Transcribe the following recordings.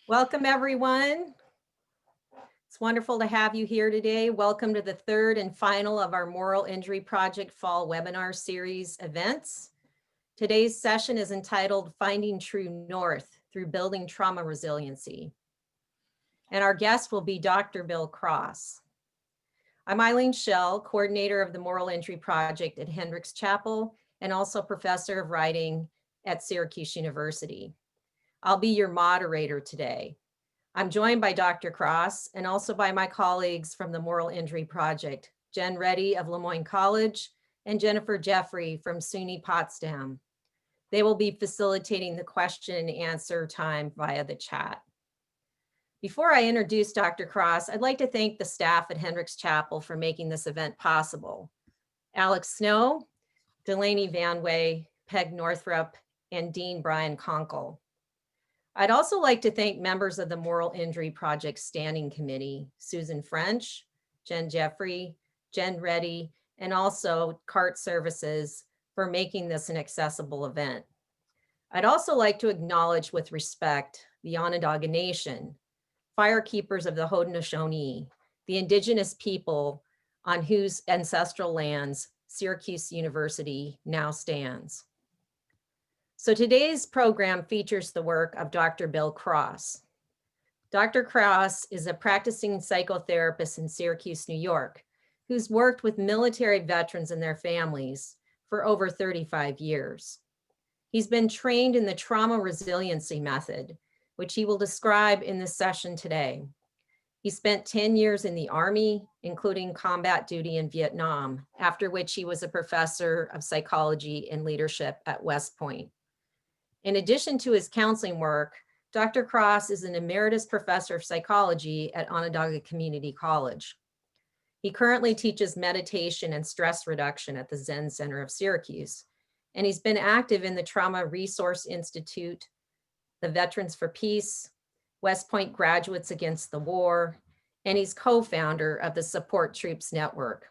Welcome, everyone. It's wonderful to have you here today. Welcome to the third and final of our Moral Injury Project Fall Webinar Series events. Today's session is entitled Finding True North Through Building Trauma Resiliency. And our guest will be Dr. Bill Cross. I'm Eileen Schell, coordinator of the Moral Injury Project at Hendricks Chapel and also professor of writing at Syracuse University. I'll be your moderator today. I'm joined by Dr. Cross and also by my colleagues from the Moral Injury Project, Jen Reddy of Lemoyne College and Jennifer Jeffrey from SUNY Potsdam. They will be facilitating the question and answer time via the chat. Before I introduce Dr. Cross, I'd like to thank the staff at Hendricks Chapel for making this event possible. Alex Snow, Delaney Van Way, Peg Northrup, and Dean Brian Conkle. I'd also like to thank members of the Moral Injury Project Standing Committee, Susan French, Jen Jeffrey, Jen Reddy, and also CART Services for making this an accessible event. I'd also like to acknowledge with respect the Onondaga Nation, firekeepers of the Haudenosaunee, the indigenous people on whose ancestral lands Syracuse University now stands. So today's program features the work of Dr. Bill Cross. Dr. Cross is a practicing psychotherapist in Syracuse, New York, who's worked with military veterans and their families for over 35 years. He's been trained in the Trauma Resiliency Method, which he will describe in this session today. He spent 10 years in the Army, including combat duty in Vietnam, after which he was a professor of psychology and leadership at West Point. In addition to his counseling work, Dr. Cross is an Emeritus Professor of Psychology at Onondaga Community College. He currently teaches meditation and stress reduction at the Zen Center of Syracuse, and he's been active in the Trauma Resource Institute, the Veterans for Peace, West Point Graduates Against the War, and he's co-founder of the Support Troops Network.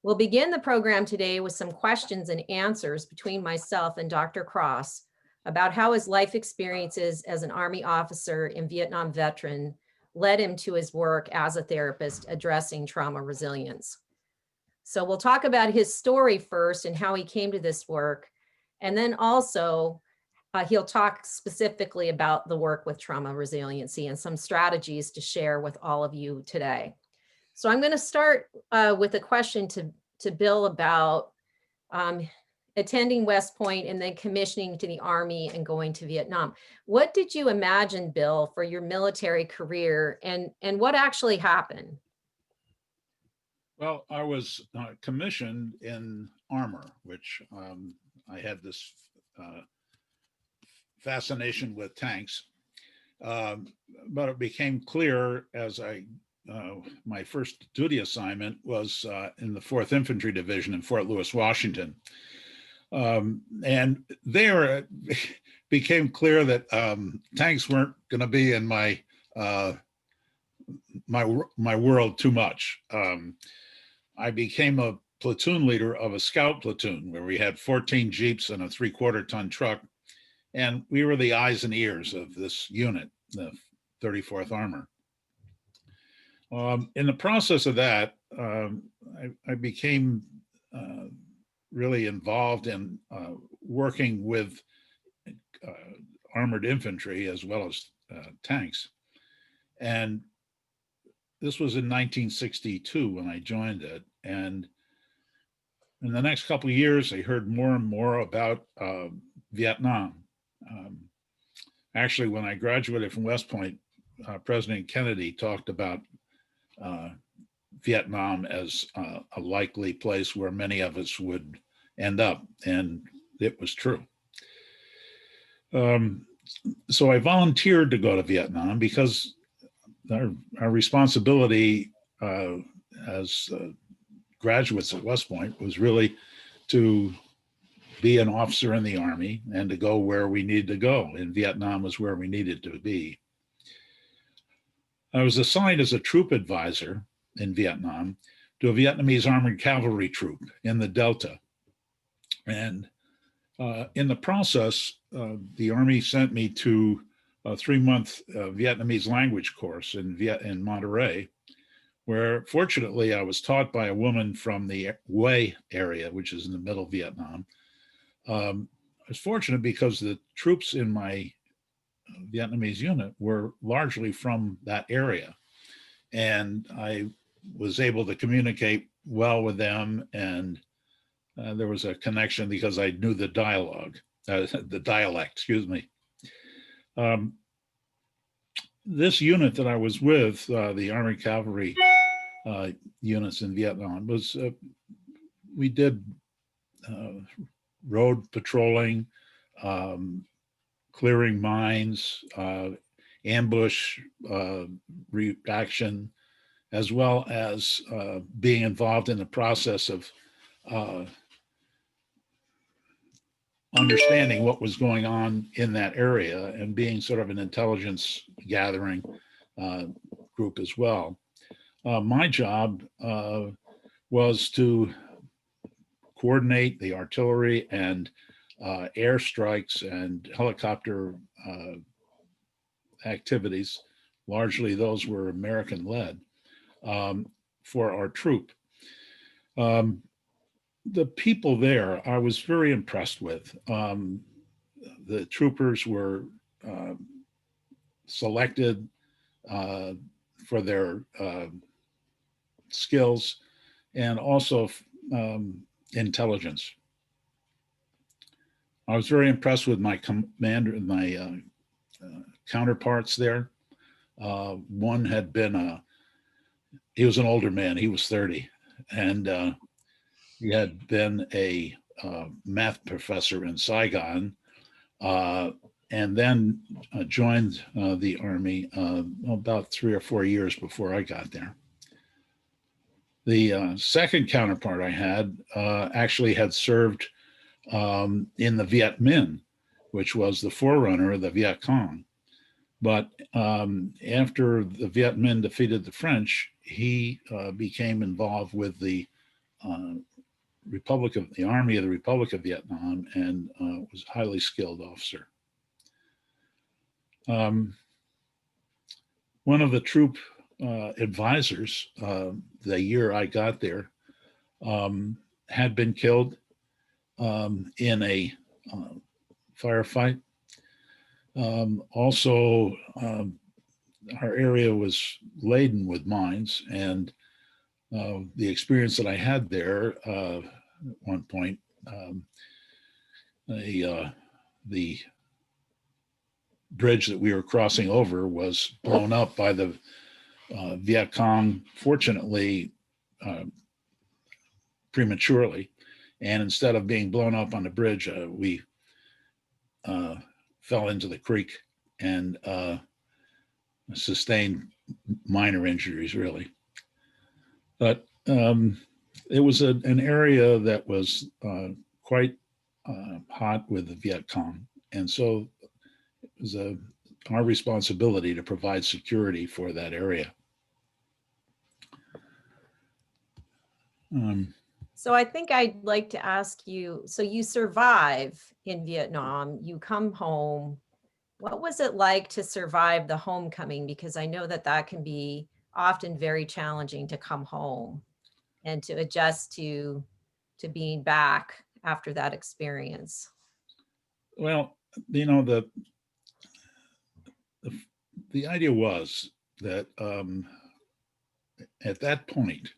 We'll begin the program today with some questions and answers between myself and Dr. Cross about how his life experiences as an Army officer and Vietnam veteran led him to his work as a therapist addressing trauma resilience. So we'll talk about his story first and how he came to this work, and then also he'll talk specifically about the work with trauma resiliency and some strategies to share with all of you today. So I'm going to start with a question to Bill about attending West Point and then commissioning to the Army and going to Vietnam. What did you imagine, Bill, for your military career, and what actually happened? Well, I was commissioned in armor, which I had this fascination with tanks. But it became clear as my first duty assignment was in the 4th Infantry Division in Fort Lewis, Washington. And there it became clear that tanks weren't going to be in my world too much. I became a platoon leader of a scout platoon where we had 14 Jeeps and a 3/4 ton truck. And we were the eyes and ears of this unit, the 34th Armor. In the process of that, I became really involved in working with armored infantry as well as tanks. And this was in 1962 when I joined it. And in the next couple of years, I heard more and more about Vietnam. Actually, when I graduated from West Point, President Kennedy talked about Vietnam as a likely place where many of us would end up, and it was true. So I volunteered to go to Vietnam because our responsibility as graduates at West Point was really to be an officer in the Army and to go where we needed to go. And Vietnam was where we needed to be. I was assigned as a troop advisor in Vietnam to a Vietnamese armored cavalry troop in the Delta. And in the process, the Army sent me to a 3-month Vietnamese language course in Monterey, where fortunately I was taught by a woman from the Hue area, which is in the middle of Vietnam. I was fortunate because the troops in my Vietnamese unit were largely from that area. And I was able to communicate well with them, and there was a connection because I knew the dialect, excuse me. This unit that I was with, the Army Cavalry units in Vietnam, was we did road patrolling, clearing mines, ambush reaction, as well as being involved in the process of understanding what was going on in that area and being sort of an intelligence gathering group as well. My job was to coordinate the artillery and air strikes and helicopter activities. Largely those were American led for our troop. The people there, I was very impressed with. The troopers were selected for their skills and also intelligence. I was very impressed with my commander, my counterparts there. One had been he was an older man, he was 30, and he had been a math professor in Saigon, and then joined the Army about 3 or 4 years before I got there. The second counterpart I had actually had served in the Viet Minh, which was the forerunner of the Viet Cong. But after the Viet Minh defeated the French, he became involved with the Army of the Republic of Vietnam, and was a highly skilled officer. One of the troop advisors, the year I got there, had been killed in a firefight. Also, our area was laden with mines, and the experience that I had there at one point, the bridge that we were crossing over was blown up by the Viet Cong, fortunately prematurely. And instead of being blown up on the bridge, we fell into the creek and sustained minor injuries, really. But it was an area that was quite hot with the Viet Cong. And so it was our responsibility to provide security for that area. So I think I'd like to ask you, so you survive in Vietnam, you come home. What was it like to survive the homecoming? Because I know that that can be often very challenging to come home and to adjust to being back after that experience. Well, you know, the idea was that at that point,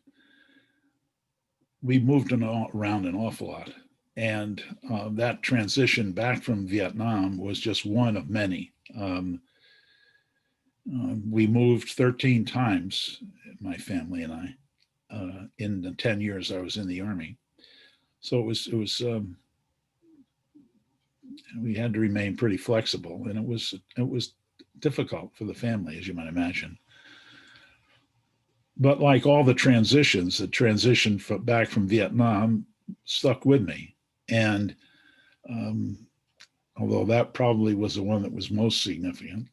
we moved around an awful lot. And that transition back from Vietnam was just one of many. We moved 13 times, my family and I, in the 10 years I was in the Army. So it was we had to remain pretty flexible, and it was difficult for the family, as you might imagine. But like all the transitions, the transition back from Vietnam stuck with me. And although that probably was the one that was most significant,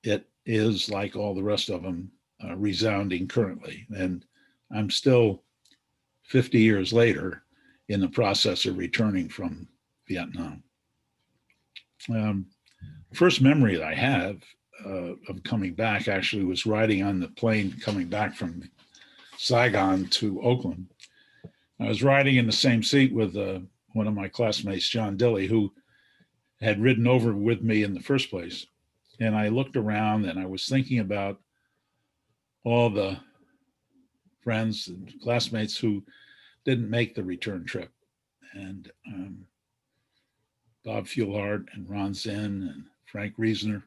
it is, like all the rest of them, resounding currently. And I'm still 50 years later in the process of returning from Vietnam. first memory that I have of coming back actually was riding on the plane coming back from Saigon to Oakland. I was riding in the same seat with one of my classmates, John Dilley, who had ridden over with me in the first place. And I looked around and I was thinking about all the friends and classmates who didn't make the return trip. And Bob Fuhlhart and Ron Zinn and Frank Reisner,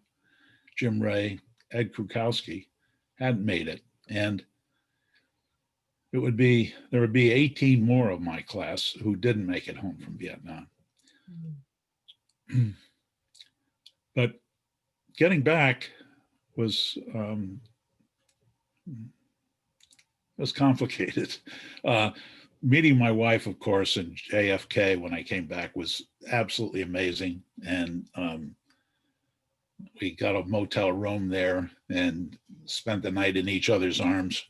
Jim Ray, Ed Krukowski hadn't made it. And there would be 18 more of my class who didn't make it home from Vietnam. But getting back was complicated. Meeting my wife, of course, in JFK when I came back was absolutely amazing. And we got a motel room there and spent the night in each other's arms.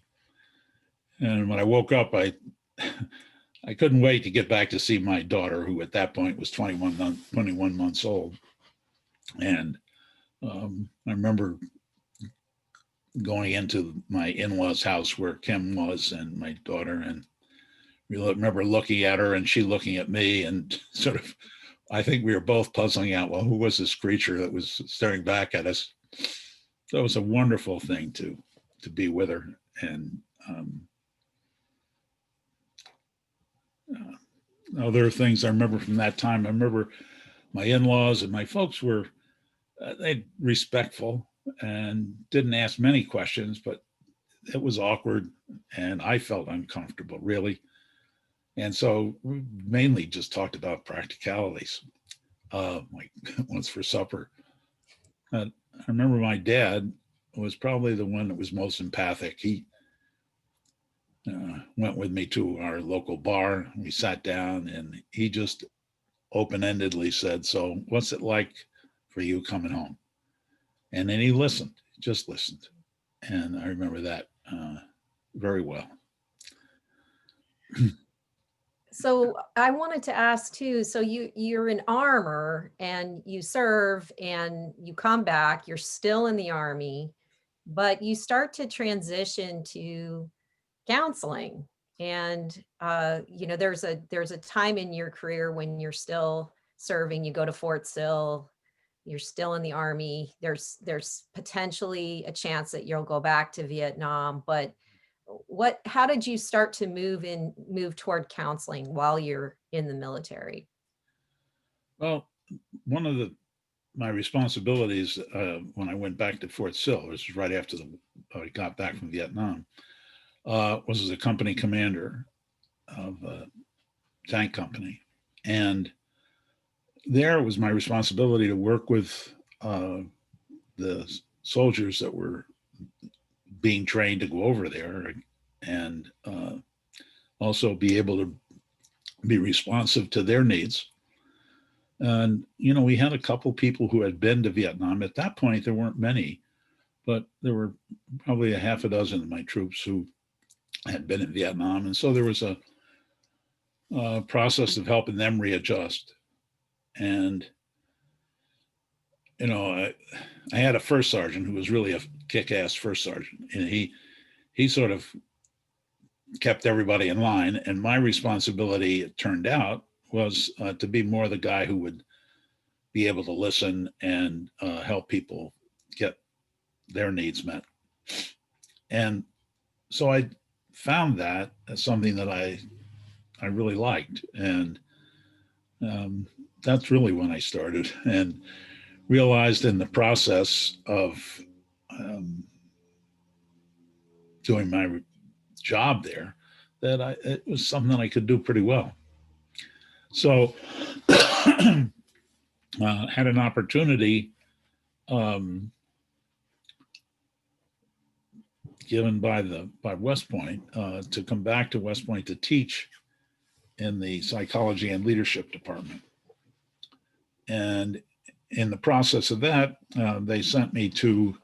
And when I woke up, I couldn't wait to get back to see my daughter, who at that point was 21 months old. And I remember going into my in-laws' house where Kim was and my daughter, and we remember looking at her and she looking at me, and sort of, I think we were both puzzling out, well, who was this creature that was staring back at us? So it was a wonderful thing to be with her. And other things I remember from that time, I remember my in-laws and my folks were they respectful and didn't ask many questions, but it was awkward and I felt uncomfortable, really. And so we mainly just talked about practicalities, like what's for supper. I remember my dad was probably the one that was most empathic. He went with me to our local bar. We sat down and he just open-endedly said, "So what's it like for you coming home?" And then he listened, just listened. And I remember that very well. So I wanted to ask too, so you're in armor and you serve and you come back, you're still in the Army, but you start to transition to counseling. And there's a time in your career when you're still serving, you go to Fort Sill, you're still in the Army, there's potentially a chance that you'll go back to Vietnam, but how did you start to move toward counseling while you're in the military? Well, one of my responsibilities when I went back to Fort Sill, which was right after I got back from Vietnam, was as a company commander of a tank company. And there it was my responsibility to work with the soldiers that were being trained to go over there and also be able to be responsive to their needs. And, we had a couple people who had been to Vietnam. At that point, there weren't many, but there were probably a half a dozen of my troops who had been in Vietnam. And so there was a process of helping them readjust. And, I had a first sergeant who was really a kick-ass first sergeant. And he sort of kept everybody in line. And my responsibility, it turned out, was to be more the guy who would be able to listen and help people get their needs met. And so I found that as something that I really liked. And that's really when I started and realized in the process of doing my job there that it was something that I could do pretty well. So had an opportunity given by West Point to come back to West Point to teach in the psychology and leadership department. And in the process of that, they sent me to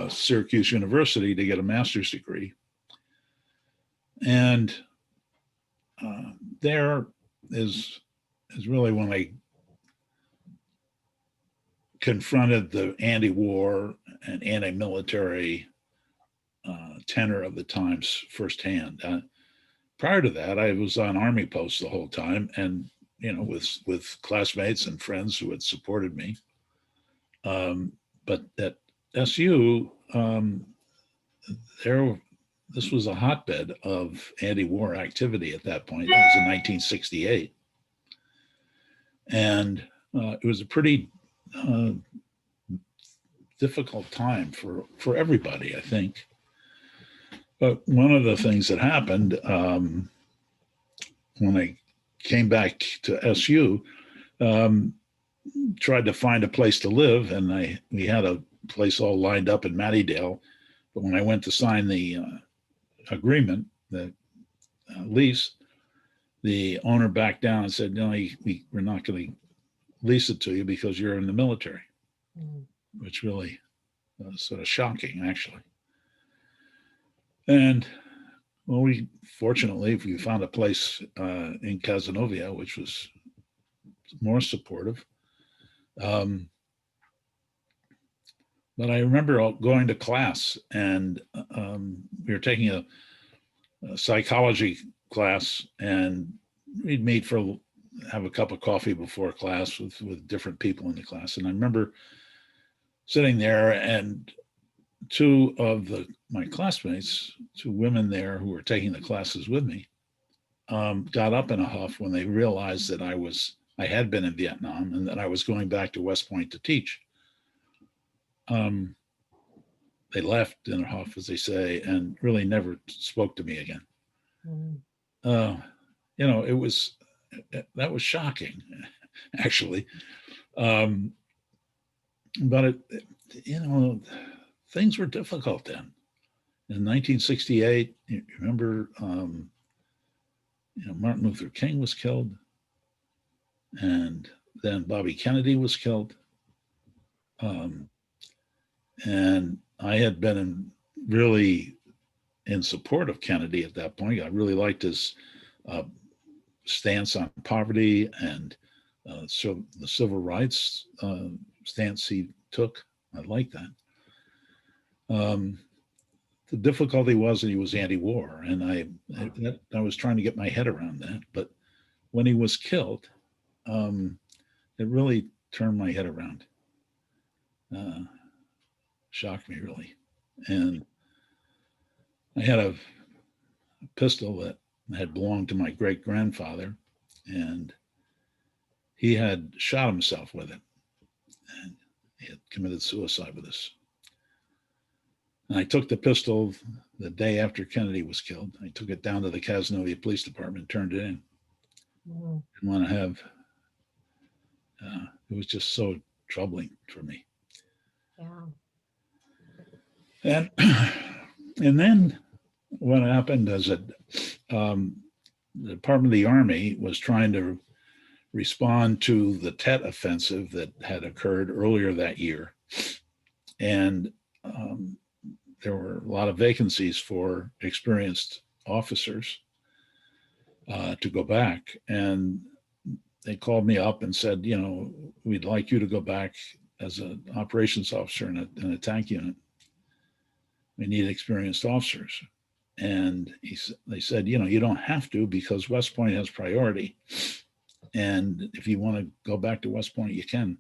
Syracuse University to get a master's degree. And there is really when I confronted the anti-war and anti-military tenor of the times firsthand. Prior to that, I was on Army posts the whole time, and with classmates and friends who had supported me. But at SU, this was a hotbed of anti-war activity at that point. That was in 1968, and it was a pretty difficult time for everybody, I think. But one of the things that happened when I came back to SU, tried to find a place to live, and we had a place all lined up in Mattydale. But when I went to sign the agreement, the lease, the owner backed down and said, "No, we're not going to lease it to you because you're in the military," which really was sort of shocking, actually. And well, fortunately we found a place in Cazenovia, which was more supportive. But I remember going to class, and we were taking a psychology class, and we'd meet have a cup of coffee before class with different people in the class. And I remember sitting there, and two of my classmates, two women there who were taking the classes with me, got up in a huff when they realized that I had been in Vietnam and that I was going back to West Point to teach. They left in a huff, as they say, and really never spoke to me again. That was shocking, actually. But things were difficult then. In 1968, you remember, Martin Luther King was killed, and then Bobby Kennedy was killed. And I had been really in support of Kennedy at that point. I really liked his stance on poverty and so the civil rights stance he took. I liked that. The difficulty was that he was anti-war, and I was trying to get my head around that. But when he was killed, it really turned my head around. Shocked me, really. And I had a pistol that had belonged to my great-grandfather, and he had shot himself with it, and he had committed suicide with this. And I took the pistol the day after Kennedy was killed. I took it down to the Cazenovia Police Department, turned it in. Didn't want to have, it was just so troubling for me. Yeah. And then what happened is that the Department of the Army was trying to respond to the Tet offensive that had occurred earlier that year. And there were a lot of vacancies for experienced officers to go back. And they called me up and said, we'd like you to go back as an operations officer in a tank unit. We need experienced officers. And they said, you don't have to, because West Point has priority. And if you want to go back to West Point, you can.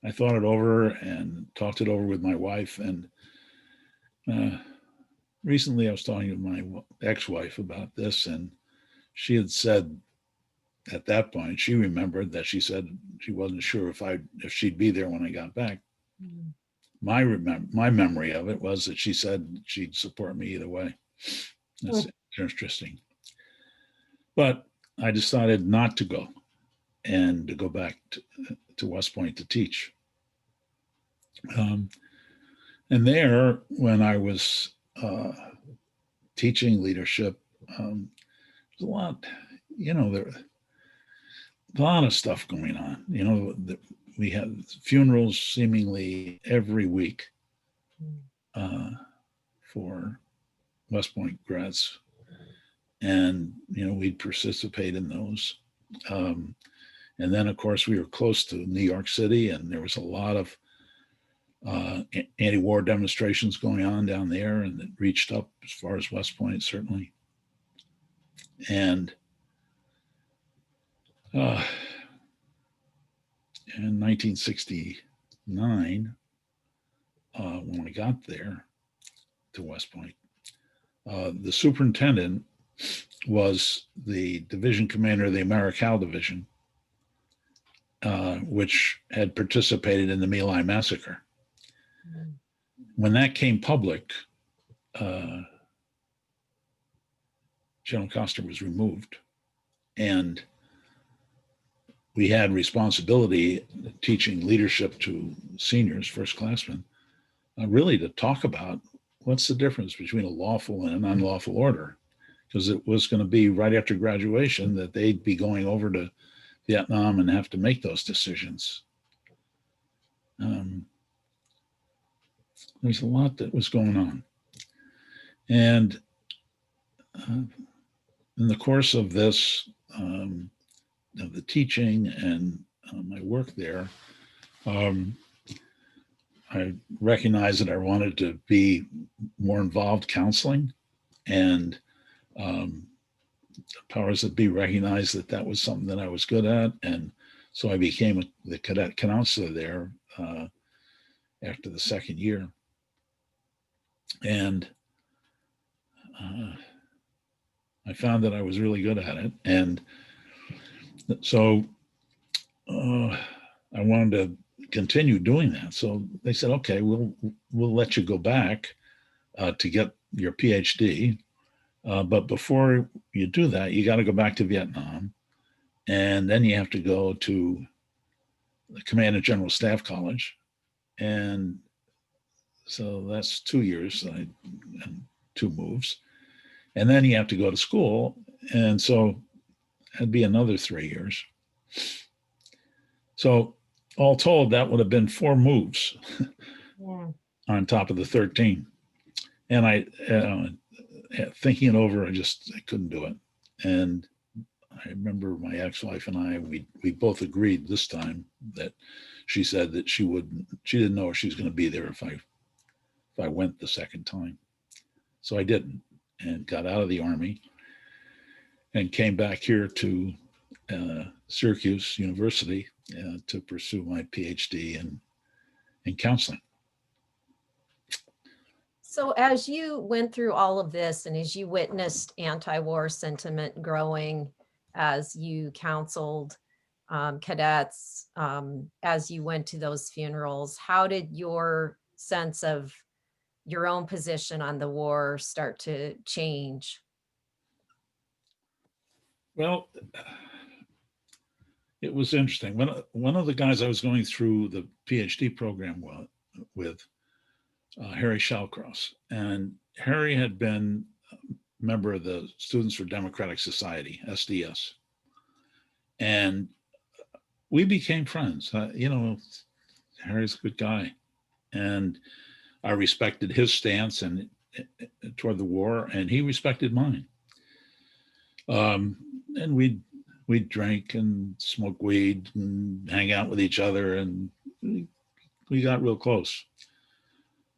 I thought it over and talked it over with my wife. And recently I was talking to my ex-wife about this, and she had said at that point, she remembered that she said she wasn't sure if she'd be there when I got back. My memory of it was that she said she'd support me either way. That's interesting. But I decided not to go and to go back to West Point to teach. And there, when I was teaching leadership, there's a lot, there a lot of stuff going on. We had funerals seemingly every week for West Point grads, and we'd participate in those. And then, of course, we were close to New York City, and there was a lot of anti-war demonstrations going on down there, and it reached up as far as West Point, certainly. And in 1969, when I got there to West Point, the superintendent was the division commander of the Americal Division, which had participated in the My Lai massacre. When that came public, General Coster was removed, and we had responsibility teaching leadership to seniors, first-classmen, really to talk about what's the difference between a lawful and an unlawful order, because it was going to be right after graduation that they'd be going over to Vietnam and have to make those decisions. There's a lot that was going on. And in the course of this, of the teaching and my work there, I recognized that I wanted to be more involved counseling, and powers that be recognized that that was something that I was good at. And so I became the cadet counselor there after the second year. And I found that I was really good at it. And so I wanted to continue doing that. So they said, okay, we'll let you go back to get your PhD. But before you do that, you got to go back to Vietnam. And then you have to go to the Command and General Staff College. And so that's 2 years and 2 moves. And then you have to go to school. And so it'd be another 3 years. So all told, that would have been 4 moves on top of the 13. And I, thinking it over, I couldn't do it. And I remember my ex-wife and I, we both agreed this time that she said that she didn't know if she was going to be there if I went the second time. So I didn't, and got out of the Army and came back here to Syracuse University to pursue my PhD in counseling. So as you went through all of this, and as you witnessed anti-war sentiment growing, as you counseled cadets, as you went to those funerals, how did your sense of your own position on the war start to change? Well, it was interesting. One of the guys I was going through the PhD program with, Harry Shallcross, and Harry had been a member of the Students for Democratic Society, SDS, and we became friends. Harry's a good guy, and I respected his stance and toward the war, and he respected mine. And we'd drink and smoke weed and hang out with each other, and we got real close.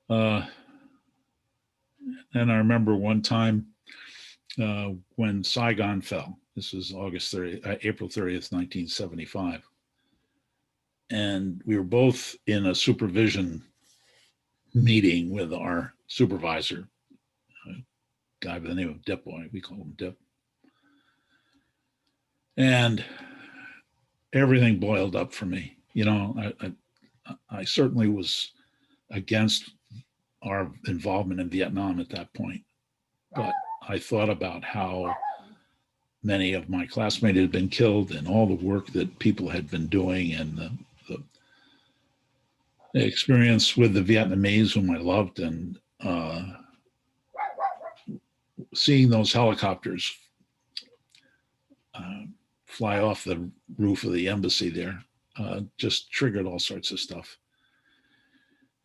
And I remember one time when Saigon fell. This was April 30th, 1975. And we were both in a supervision meeting with our supervisor, a guy by the name of Dip Boy. We call him Dip. And everything boiled up for me. I certainly was against our involvement in Vietnam at that point, but I thought about how many of my classmates had been killed and all the work that people had been doing, and the experience with the Vietnamese whom I loved, and seeing those helicopters fly off the roof of the embassy there just triggered all sorts of stuff.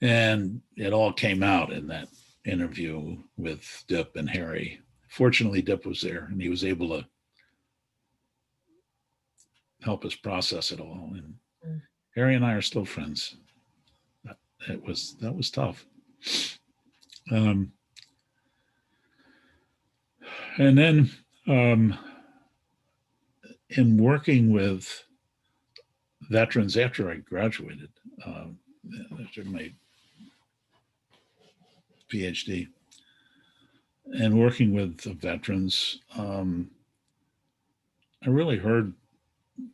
And it all came out in that interview with Dip and Harry. Fortunately, Dip was there, and he was able to help us process it all. And Mm. Harry and I are still friends. That was tough. And then in working with veterans after I graduated, after my PhD, and working with the veterans, I really heard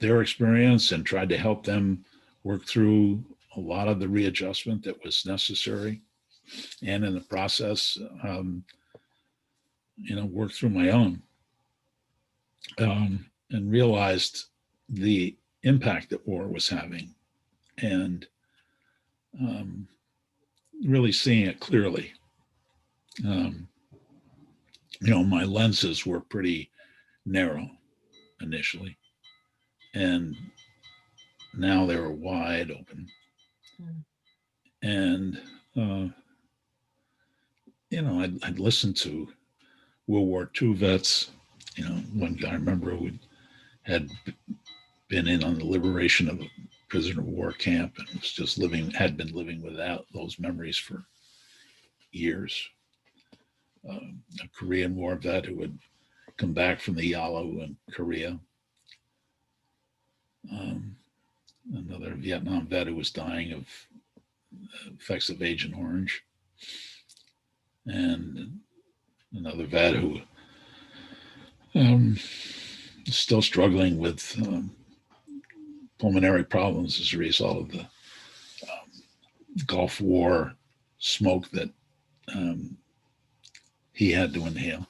their experience and tried to help them work through a lot of the readjustment that was necessary. And in the process, work through my own, and realized the impact that war was having, and really seeing it clearly. My lenses were pretty narrow initially, and now they were wide open. And I'd listen to World War II vets. One guy I remember who had been in on the liberation of a prisoner of war camp and was just had been living without those memories for years. A Korean War vet who had come back from the Yalu in Korea. Another Vietnam vet who was dying of effects of Agent Orange. And another vet who is still struggling with pulmonary problems as a result of the Gulf War smoke that he had to inhale.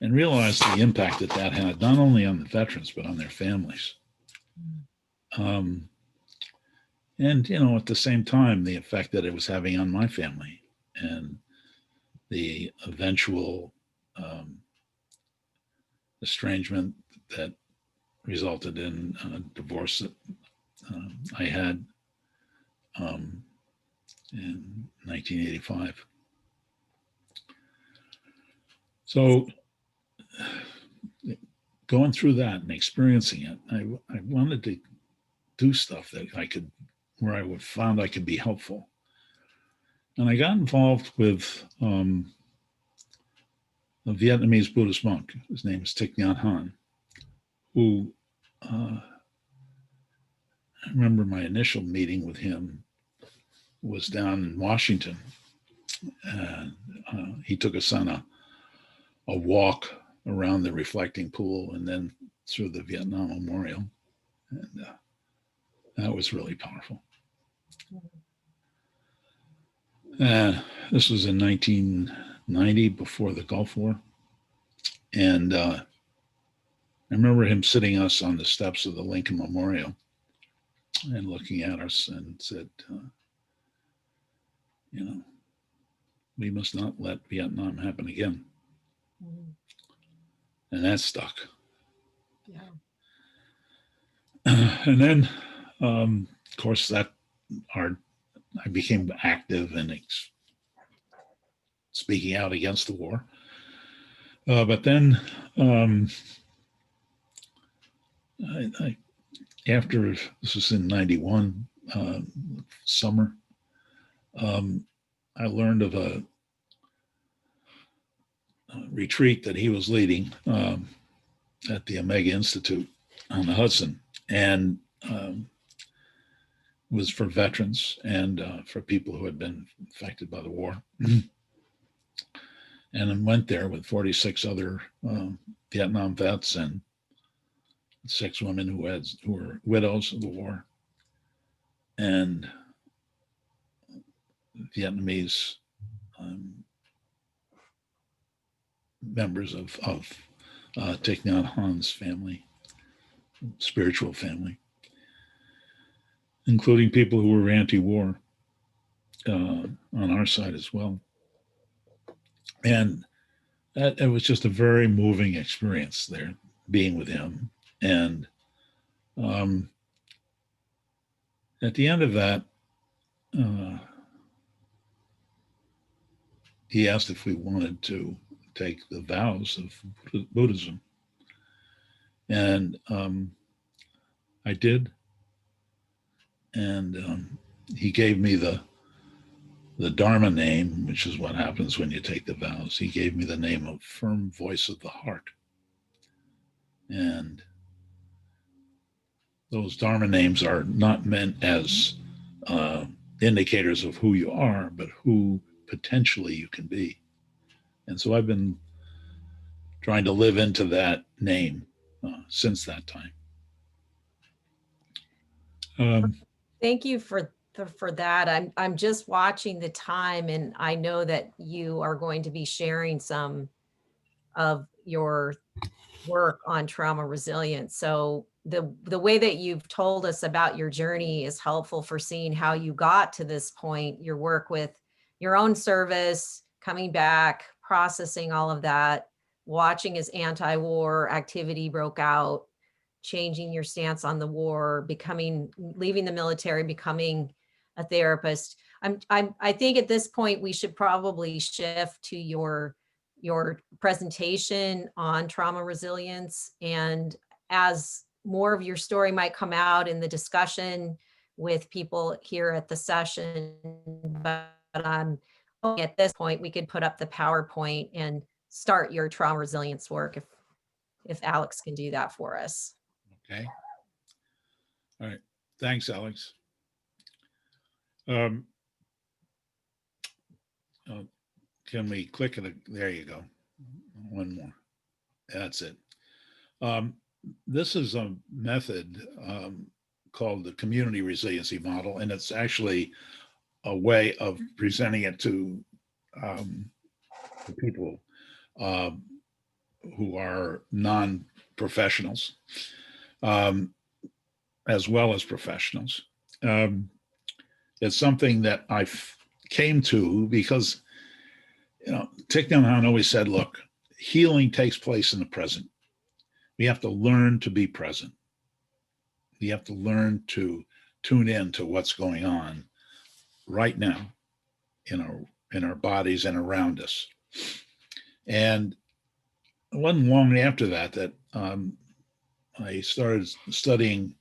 And realized the impact that had, not only on the veterans, but on their families. And, at the same time, the effect that it was having on my family and the eventual estrangement that resulted in a divorce that I had in 1985. So going through that and experiencing it, I wanted to do stuff that where I found I could be helpful. And I got involved with a Vietnamese Buddhist monk. His name is Thich Nhat Hanh, who I remember my initial meeting with him was down in Washington. And he took us on a walk around the reflecting pool and then through the Vietnam Memorial. And that was really powerful. This was in 1990, before the Gulf War. And I remember him sitting us on the steps of the Lincoln Memorial and looking at us and said, we must not let Vietnam happen again. Mm-hmm. And that stuck. Yeah. And then, of course, I became active in speaking out against the war. But then, after, this was in 91, summer, I learned of a retreat that he was leading at the Omega Institute on the Hudson, and was for veterans and for people who had been affected by the war. And I went there with 46 other Vietnam vets and 6 women who were widows of the war, and Vietnamese members of Thich Nhat Hanh's family, spiritual family, including people who were anti-war on our side as well. And it was just a very moving experience there, being with him. And at the end of that, he asked if we wanted to take the vows of Buddhism. And I did. And he gave me the Dharma name, which is what happens when you take the vows. He gave me the name of Firm Voice of the Heart. And those Dharma names are not meant as indicators of who you are, but who potentially you can be. And so I've been trying to live into that name since that time. Thank you for that. I'm just watching the time, and I know that you are going to be sharing some of your work on trauma resilience. So the way that you've told us about your journey is helpful for seeing how you got to this point, your work with your own service, coming back, processing all of that, watching as anti-war activity broke out, changing your stance on the war, leaving the military, becoming a therapist. I think at this point we should probably shift to your presentation on trauma resilience. And as more of your story might come out in the discussion with people here at the session, but at this point, we could put up the PowerPoint and start your trauma resilience work if Alex can do that for us. Okay. All right. Thanks, Alex. Can we click it? There you go. One more. That's it. This is a method called the Community Resiliency Model, and it's actually a way of presenting it to people who are non-professionals, as well as professionals. It's something that I came to because, Thich Nhat Hanh always said, look, healing takes place in the present. We have to learn to be present. We have to learn to tune in to what's going on right now in our bodies and around us. And it wasn't long after that I started studying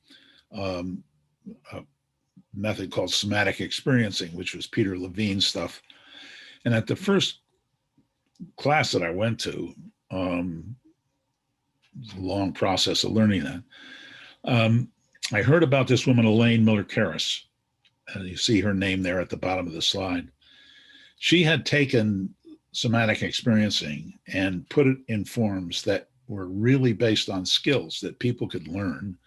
a method called somatic experiencing, which was Peter Levine's stuff. And at the first class that I went to, it was a long process of learning that. I heard about this woman, Elaine Miller Karras, and you see her name there at the bottom of the slide. She had taken somatic experiencing and put it in forms that were really based on skills that people could learn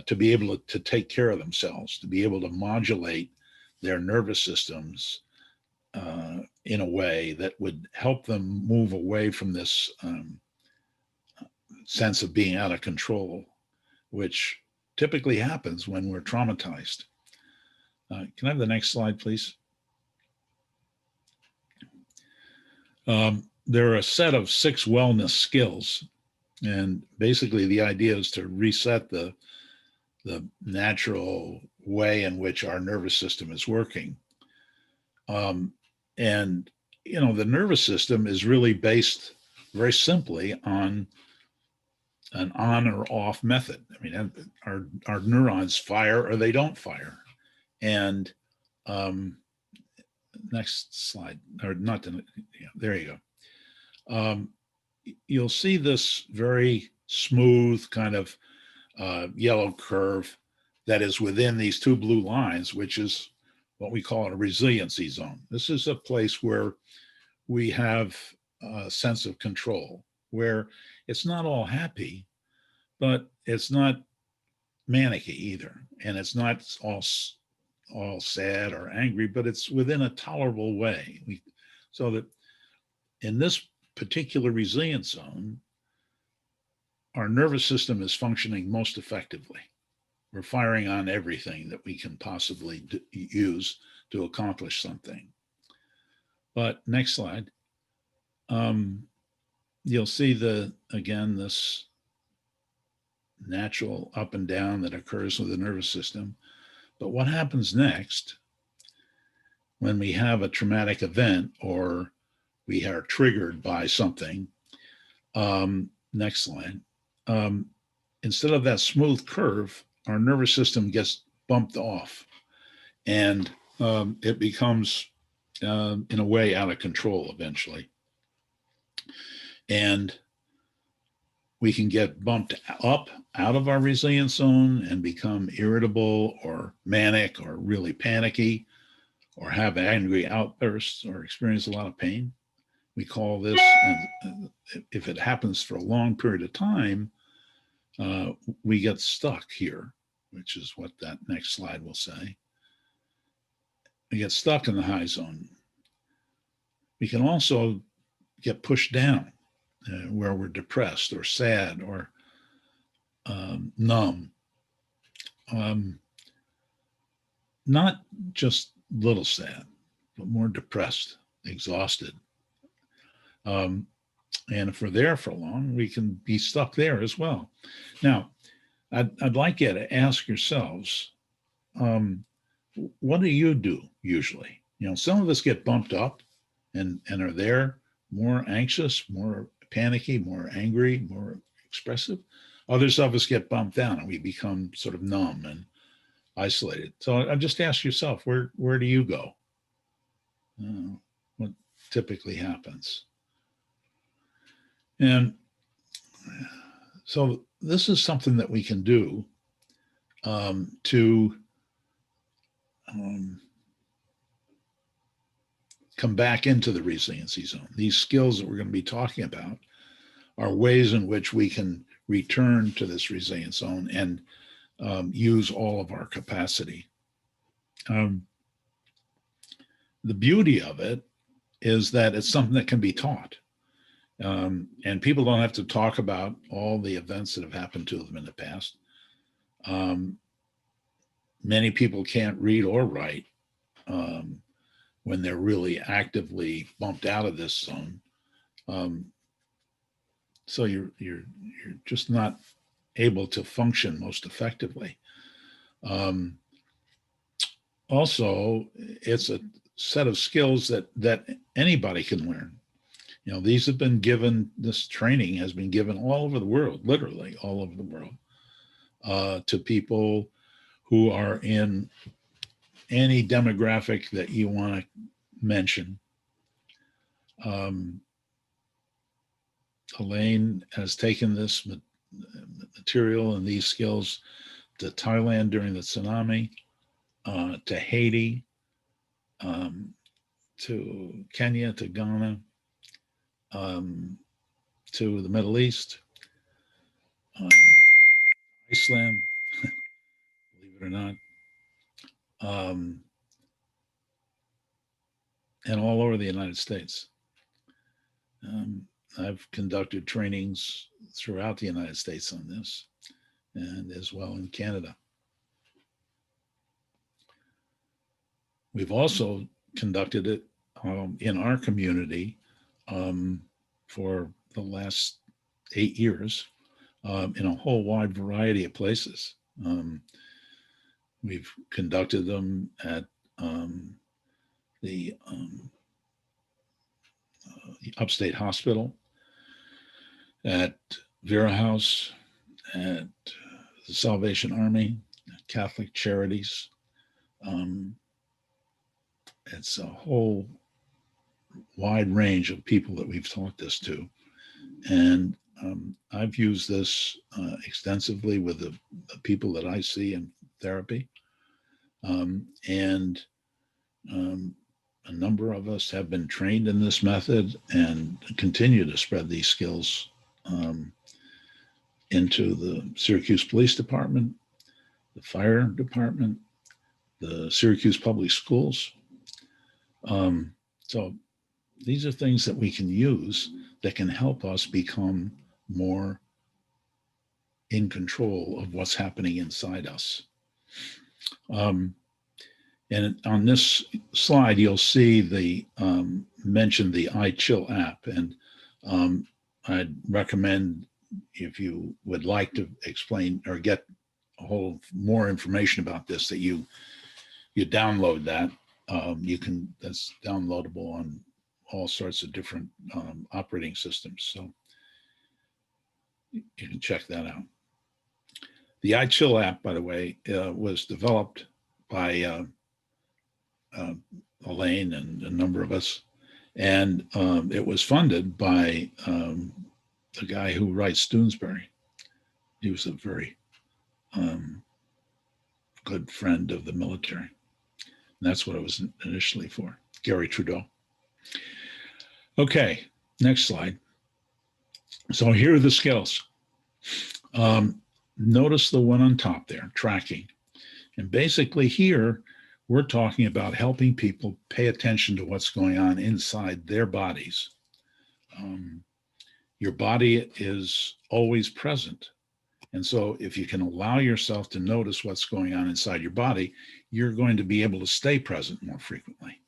to be able to take care of themselves, to be able to modulate their nervous systems in a way that would help them move away from this sense of being out of control, which typically happens when we're traumatized. Can I have the next slide, please? There are a set of 6 wellness skills, and basically the idea is to reset the natural way in which our nervous system is working. And, the nervous system is really based very simply on an on or off method. I mean, our neurons fire or they don't fire. And next slide, or not, there you go. You'll see this very smooth kind of yellow curve that is within these 2 blue lines, which is what we call a resiliency zone. This is a place where we have a sense of control, where it's not all happy, but it's not manicky either. And it's not all sad or angry, but it's within a tolerable way. So that in this particular resilience zone, our nervous system is functioning most effectively. We're firing on everything that we can possibly use to accomplish something. But next slide. You'll see again, this natural up and down that occurs with the nervous system. But what happens next when we have a traumatic event or we are triggered by something? Next slide. instead of that smooth curve, our nervous system gets bumped off, and it becomes, in a way, out of control eventually. And we can get bumped up out of our resilience zone and become irritable or manic or really panicky, or have angry outbursts or experience a lot of pain. We call this, and if it happens for a long period of time, we get stuck here, which is what that next slide will say. We get stuck in the high zone. We can also get pushed down, where we're depressed or sad or numb. Not just little sad, but more depressed, exhausted. And if we're there for long, we can be stuck there as well. Now, I'd like you to ask yourselves, what do you do usually? You know, some of us get bumped up and are there more anxious, more panicky, more angry, more expressive. Others of us get bumped down and we become sort of numb and isolated. So I just ask yourself, where do you go? What typically happens? And so this is something that we can do to come back into the resiliency zone. These skills that we're going to be talking about are ways in which we can return to this resilience zone and use all of our capacity. The beauty of it is that it's something that can be taught. And people don't have to talk about all the events that have happened to them in the past. Many people can't read or write when they're really actively bumped out of this zone. So you're just not able to function most effectively. Also, it's a set of skills that anybody can learn. You know, these have been given, this training has been given all over the world, literally all over the world, to people who are in any demographic that you want to mention. Elaine has taken this material and these skills to Thailand during the tsunami, to Haiti, to Kenya, to Ghana, to the Middle East, Iceland, believe it or not, and all over the United States. I've conducted trainings throughout the United States on this, and as well in Canada. We've also conducted it in our community for the last 8 years in a whole wide variety of places. We've conducted them at the Upstate Hospital, at Vera House, at the Salvation Army, Catholic Charities. It's a whole wide range of people that we've taught this to. And I've used this extensively with the people that I see in therapy. And a number of us have been trained in this method and continue to spread these skills into the Syracuse Police Department, the Fire Department, the Syracuse Public Schools. So these are things that we can use that can help us become more in control of what's happening inside us. And on this slide, you'll see the mention the iChill app, and I'd recommend, if you would like to explain or get a whole more information about this, that you download that. That's downloadable on all sorts of different operating systems. So you can check that out. The iChill app, by the way, was developed by Elaine and a number of us. And it was funded by the guy who writes Doonesbury. He was a very good friend of the military. And that's what it was initially for, Gary Trudeau. Okay, next slide. So here are the skills. Notice the one on top there, tracking. And basically here, we're talking about helping people pay attention to what's going on inside their bodies. Your body is always present. And so if you can allow yourself to notice what's going on inside your body, you're going to be able to stay present more frequently.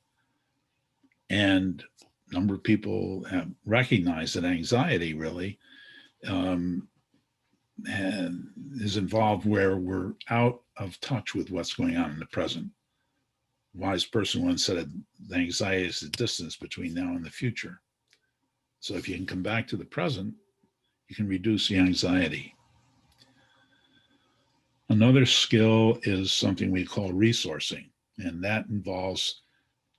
And a number of people have recognized that anxiety really is involved where we're out of touch with what's going on in the present. A wise person once said anxiety is the distance between now and the future. So if you can come back to the present, you can reduce the anxiety. Another skill is something we call resourcing, and that involves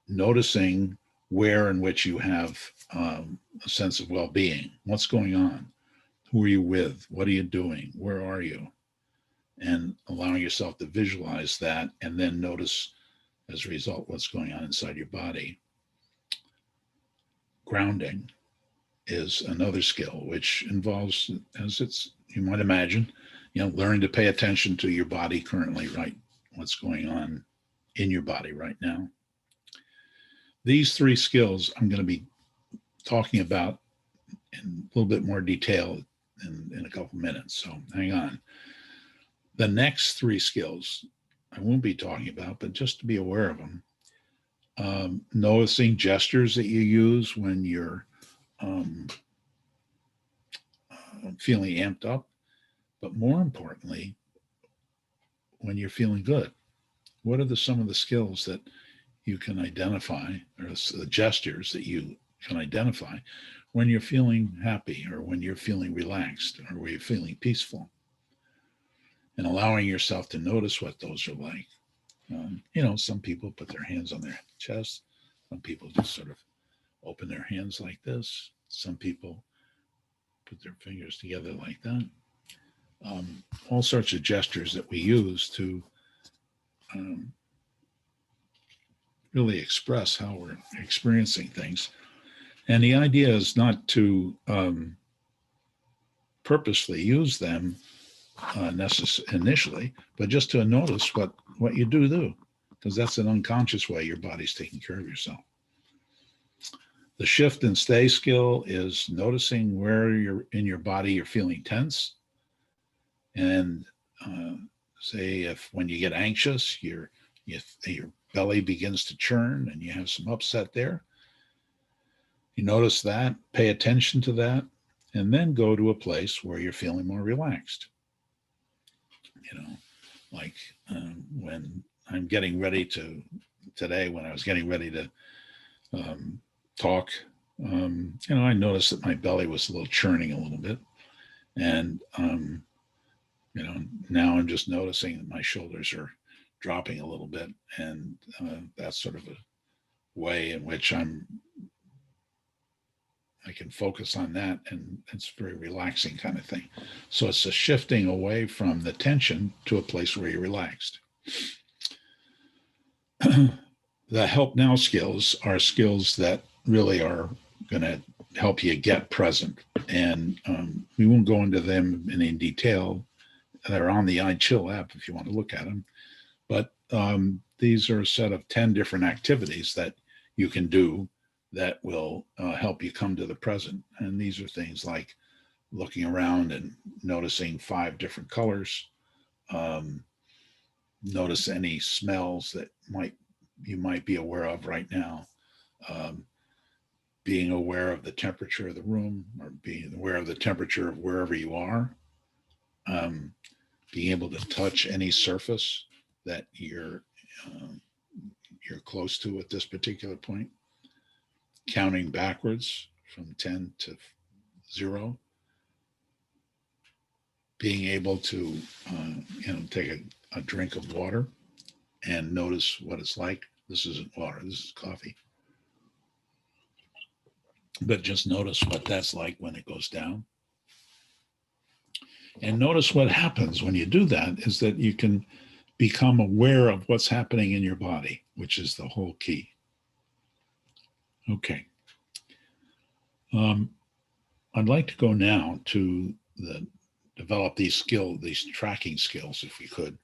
noticing where in which you have a sense of well-being. What's going on? Who are you with? What are you doing? Where are you? And allowing yourself to visualize that and then notice as a result what's going on inside your body. Grounding is another skill which involves, as it's, you might imagine, learning to pay attention to your body currently, right? What's going on in your body right now. These three skills I'm going to be talking about in a little bit more detail in a couple minutes, so hang on. The next three skills I won't be talking about, but just to be aware of them. Noticing gestures that you use when you're feeling amped up, but more importantly, when you're feeling good. What are some of the skills that you can identify, or the gestures that you can identify when you're feeling happy, or when you're feeling relaxed, or when you're feeling peaceful? And allowing yourself to notice what those are like. Some people put their hands on their chest. Some people just sort of open their hands like this. Some people put their fingers together like that. All sorts of gestures that we use to really express how we're experiencing things. And the idea is not to purposely use them initially, but just to notice what you do, because that's an unconscious way your body's taking care of yourself. The shift and stay skill is noticing where you're in your body you're feeling tense. And say if when you get anxious, your belly begins to churn and you have some upset there. You notice that, pay attention to that, and then go to a place where you're feeling more relaxed. Like when I'm getting ready to, today, when I was getting ready to talk, I noticed that my belly was a little churning a little bit. And, now I'm just noticing that my shoulders are dropping a little bit. And that's sort of a way in which I can focus on that, and it's a very relaxing kind of thing. So it's a shifting away from the tension to a place where you're relaxed. The help now skills are skills that really are going to help you get present. And we won't go into them in any detail. They're on the iChill app if you want to look at them. But these are a set of 10 different activities that you can do that will help you come to the present. And these are things like looking around and noticing 5 different colors. Notice any smells that you might be aware of right now. Being aware of the temperature of the room, or being aware of the temperature of wherever you are. Being able to touch any surface that you're close to at this particular point. Counting backwards from 10 to 0. being able to, take a drink of water and notice what it's like. This isn't water, this is coffee. But just notice what that's like when it goes down. And notice what happens when you do that is that you can become aware of what's happening in your body, which is the whole key. Okay. I'd like to go now to develop these tracking skills, if we could.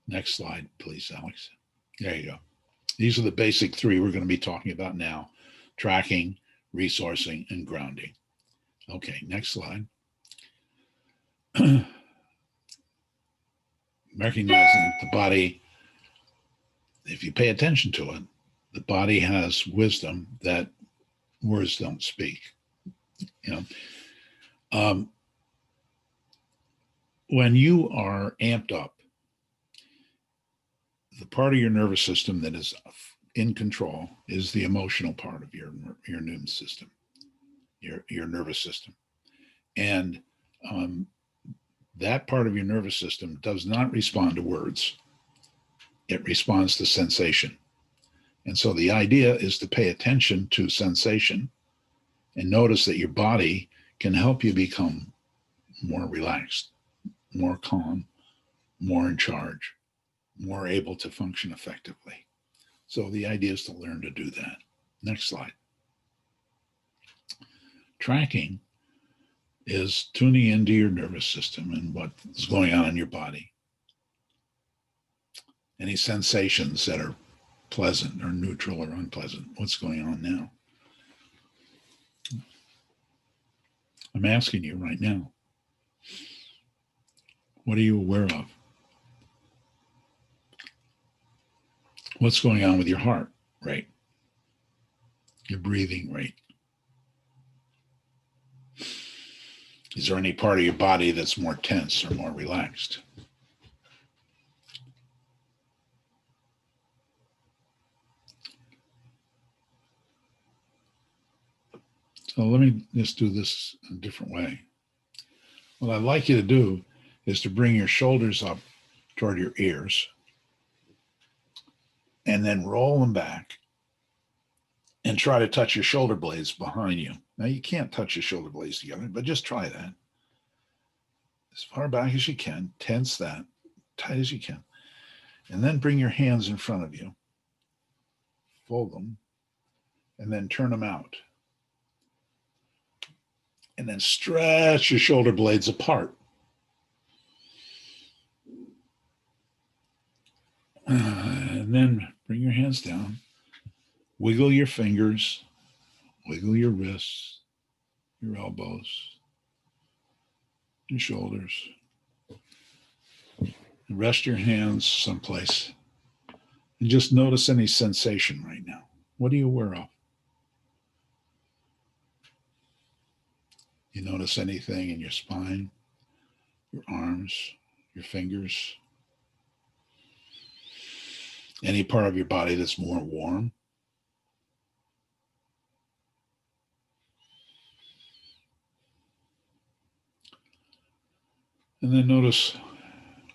Next slide, please, Alex. There you go. These are the basic three we're going to be talking about now: tracking, resourcing, and grounding. Okay, next slide. Recognizing that the body, if you pay attention to it, the body has wisdom that words don't speak. When you are amped up, the part of your nervous system that is in control is the emotional part of your nervous system, your nervous system. And that part of your nervous system does not respond to words. It responds to sensation. And so the idea is to pay attention to sensation and notice that your body can help you become more relaxed, more calm, more in charge, more able to function effectively. So the idea is to learn to do that. Next slide. Tracking is tuning into your nervous system and what's going on in your body. Any sensations that are pleasant or neutral or unpleasant. What's going on now? I'm asking you right now, what are you aware of? What's going on with your heart rate? Your breathing rate? Is there any part of your body that's more tense or more relaxed? So let me just do this a different way. What I'd like you to do is to bring your shoulders up toward your ears and then roll them back and try to touch your shoulder blades behind you. Now, you can't touch your shoulder blades together, but just try that. As far back as you can, tense that, tight as you can. And then bring your hands in front of you, fold them, and then turn them out. And then stretch your shoulder blades apart. And then bring your hands down, wiggle your fingers, wiggle your wrists, your elbows, your shoulders. And rest your hands someplace and just notice any sensation right now. What are you aware of? You notice anything in your spine, your arms, your fingers, any part of your body that's more warm? And then notice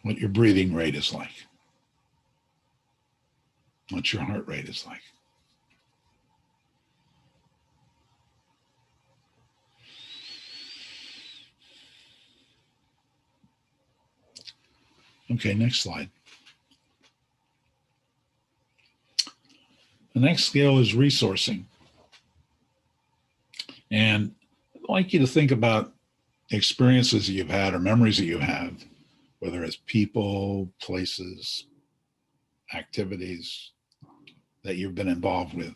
what your breathing rate is like, what your heart rate is like. Okay, next slide. The next skill is resourcing. And I'd like you to think about experiences that you've had or memories that you have, whether it's people, places, activities that you've been involved with.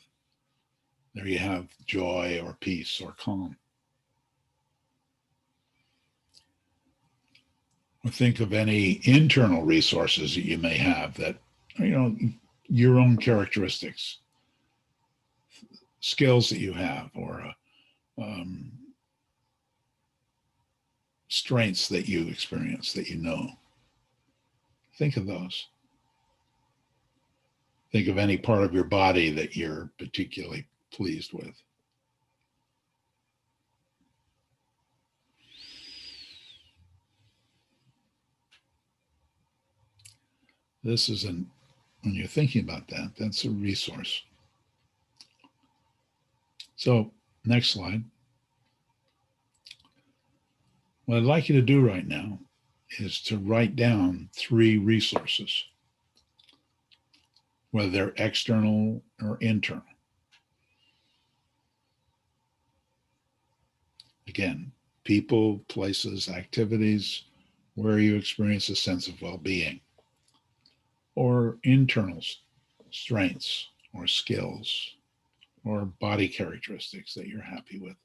There you have joy or peace or calm. Or think of any internal resources that you may have that, your own characteristics, skills that you have, or strengths that you experience that you know. Think of those. Think of any part of your body that you're particularly pleased with. This is when you're thinking about that, that's a resource. So next slide. What I'd like you to do right now is to write down 3 resources, whether they're external or internal. Again, people, places, activities, where you experience a sense of well-being, or internal strengths or skills or body characteristics that you're happy with.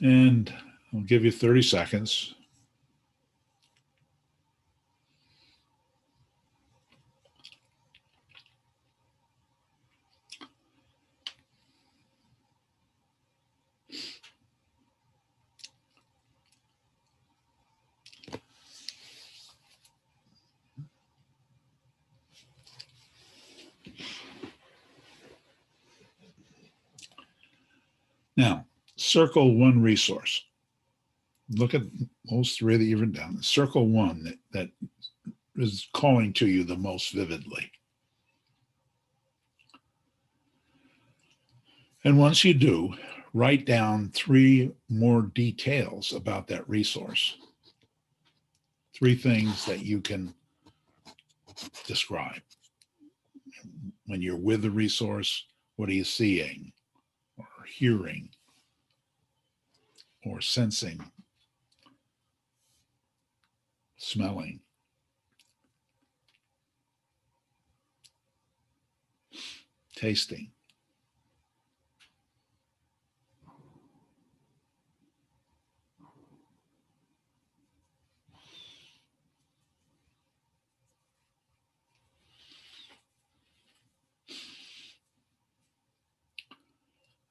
And I'll give you 30 seconds. Now, circle one resource. Look at those 3 that you've written down. Circle one that is calling to you the most vividly. And once you do, write down 3 more details about that resource. 3 things that you can describe. When you're with the resource, what are you seeing or hearing or sensing, smelling, tasting?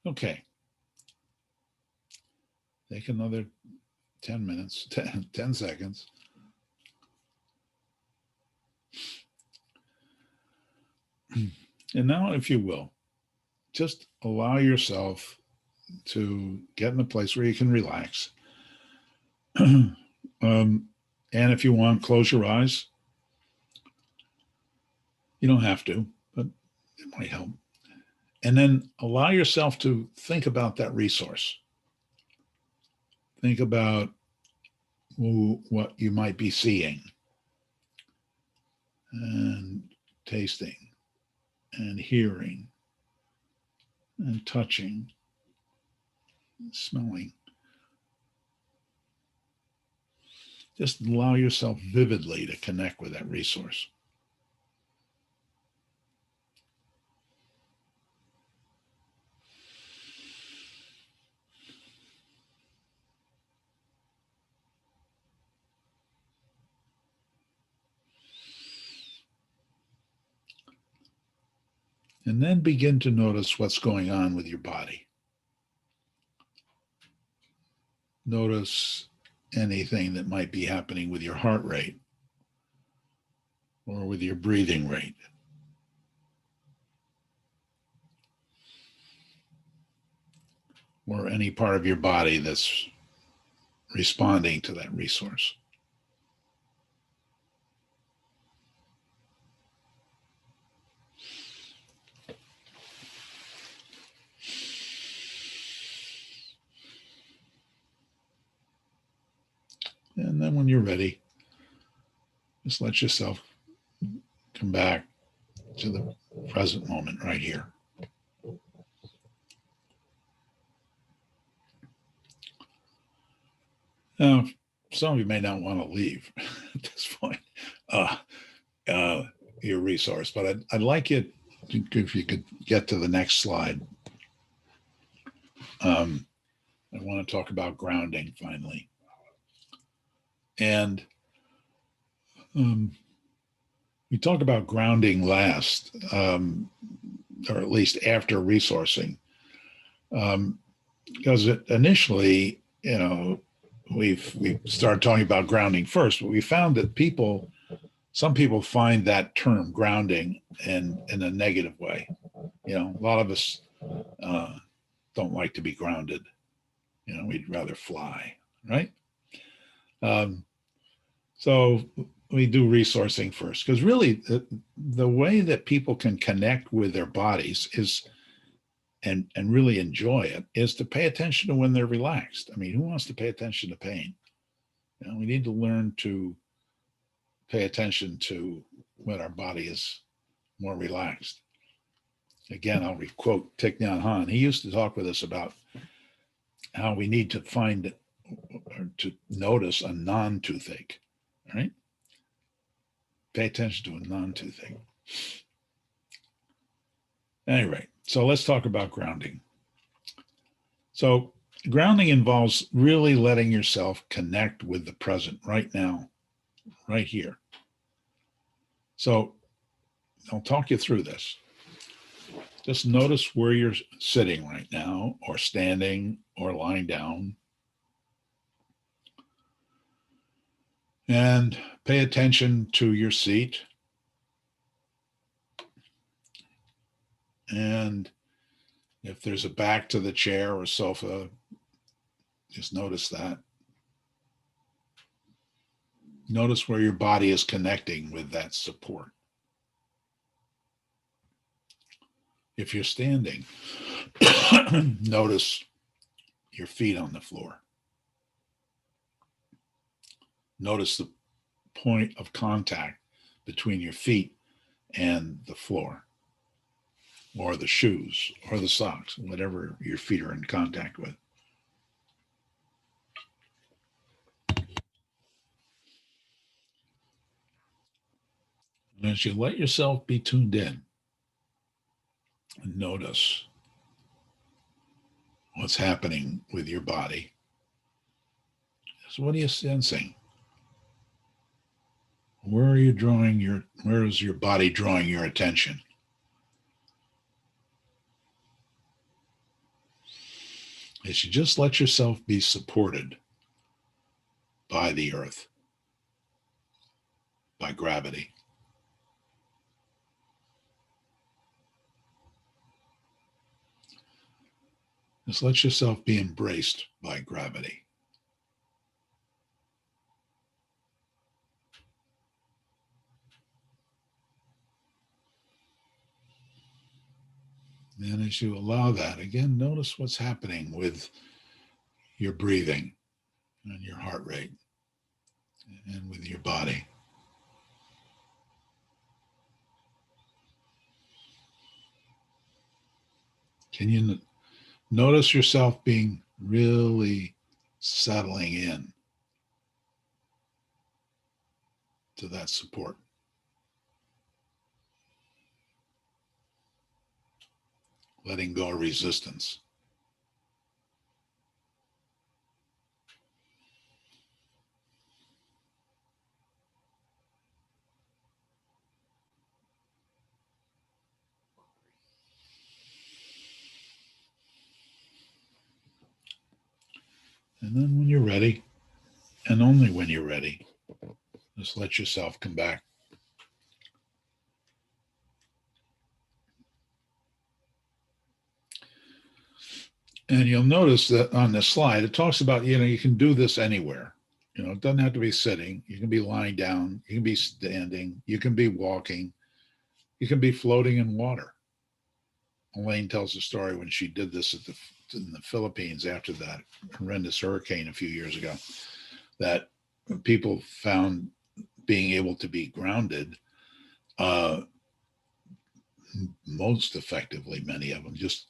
Okay. Take another 10 minutes, 10 seconds. And now, if you will, just allow yourself to get in a place where you can relax. And if you want, close your eyes. You don't have to, but it might help. And then allow yourself to think about that resource. Think about what you might be seeing and tasting and hearing and touching, and smelling. Just allow yourself vividly to connect with that resource. And then begin to notice what's going on with your body. Notice anything that might be happening with your heart rate or with your breathing rate. Or any part of your body that's responding to that resource. And then when you're ready, just let yourself come back to the present moment right here. Now, some of you may not want to leave at this point, your resource, but I'd like it if you could get to the next slide. I want to talk about grounding finally. And we talked about grounding last, or at least after resourcing, because initially, we started talking about grounding first, but we found that people some people find that term grounding in a negative way. A lot of us don't like to be grounded. We'd rather fly, right? So we do resourcing first, because really the way that people can connect with their bodies is, and really enjoy it, is to pay attention to when they're relaxed. I mean, who wants to pay attention to pain? We need to learn to pay attention to when our body is more relaxed. Again, I'll quote Thich Nhat Hanh. He used to talk with us about how we need to find or to notice a non-toothache, right? Pay attention to a non-toothache. Anyway, so let's talk about grounding. So grounding involves really letting yourself connect with the present right now, right here. So I'll talk you through this. Just notice where you're sitting right now, or standing, or lying down. And pay attention to your seat. And if there's a back to the chair or sofa, just notice that. Notice where your body is connecting with that support. If you're standing, notice your feet on the floor. Notice the point of contact between your feet and the floor, or the shoes, or the socks, whatever your feet are in contact with. And as you let yourself be tuned in, notice what's happening with your body. So what are you sensing? Where is your body drawing your attention? As you just let yourself be supported by the earth, by gravity. Just let yourself be embraced by gravity. And as you allow that, again, notice what's happening with your breathing and your heart rate and with your body. Can you notice yourself being really settling in to that support? Letting go of resistance. And then when you're ready, and only when you're ready, just let yourself come back. And you'll notice that on this slide, it talks about, you can do this anywhere. It doesn't have to be sitting. You can be lying down. You can be standing. You can be walking. You can be floating in water. Elaine tells a story when she did this in the Philippines after that horrendous hurricane a few years ago, that people found being able to be grounded most effectively, many of them, just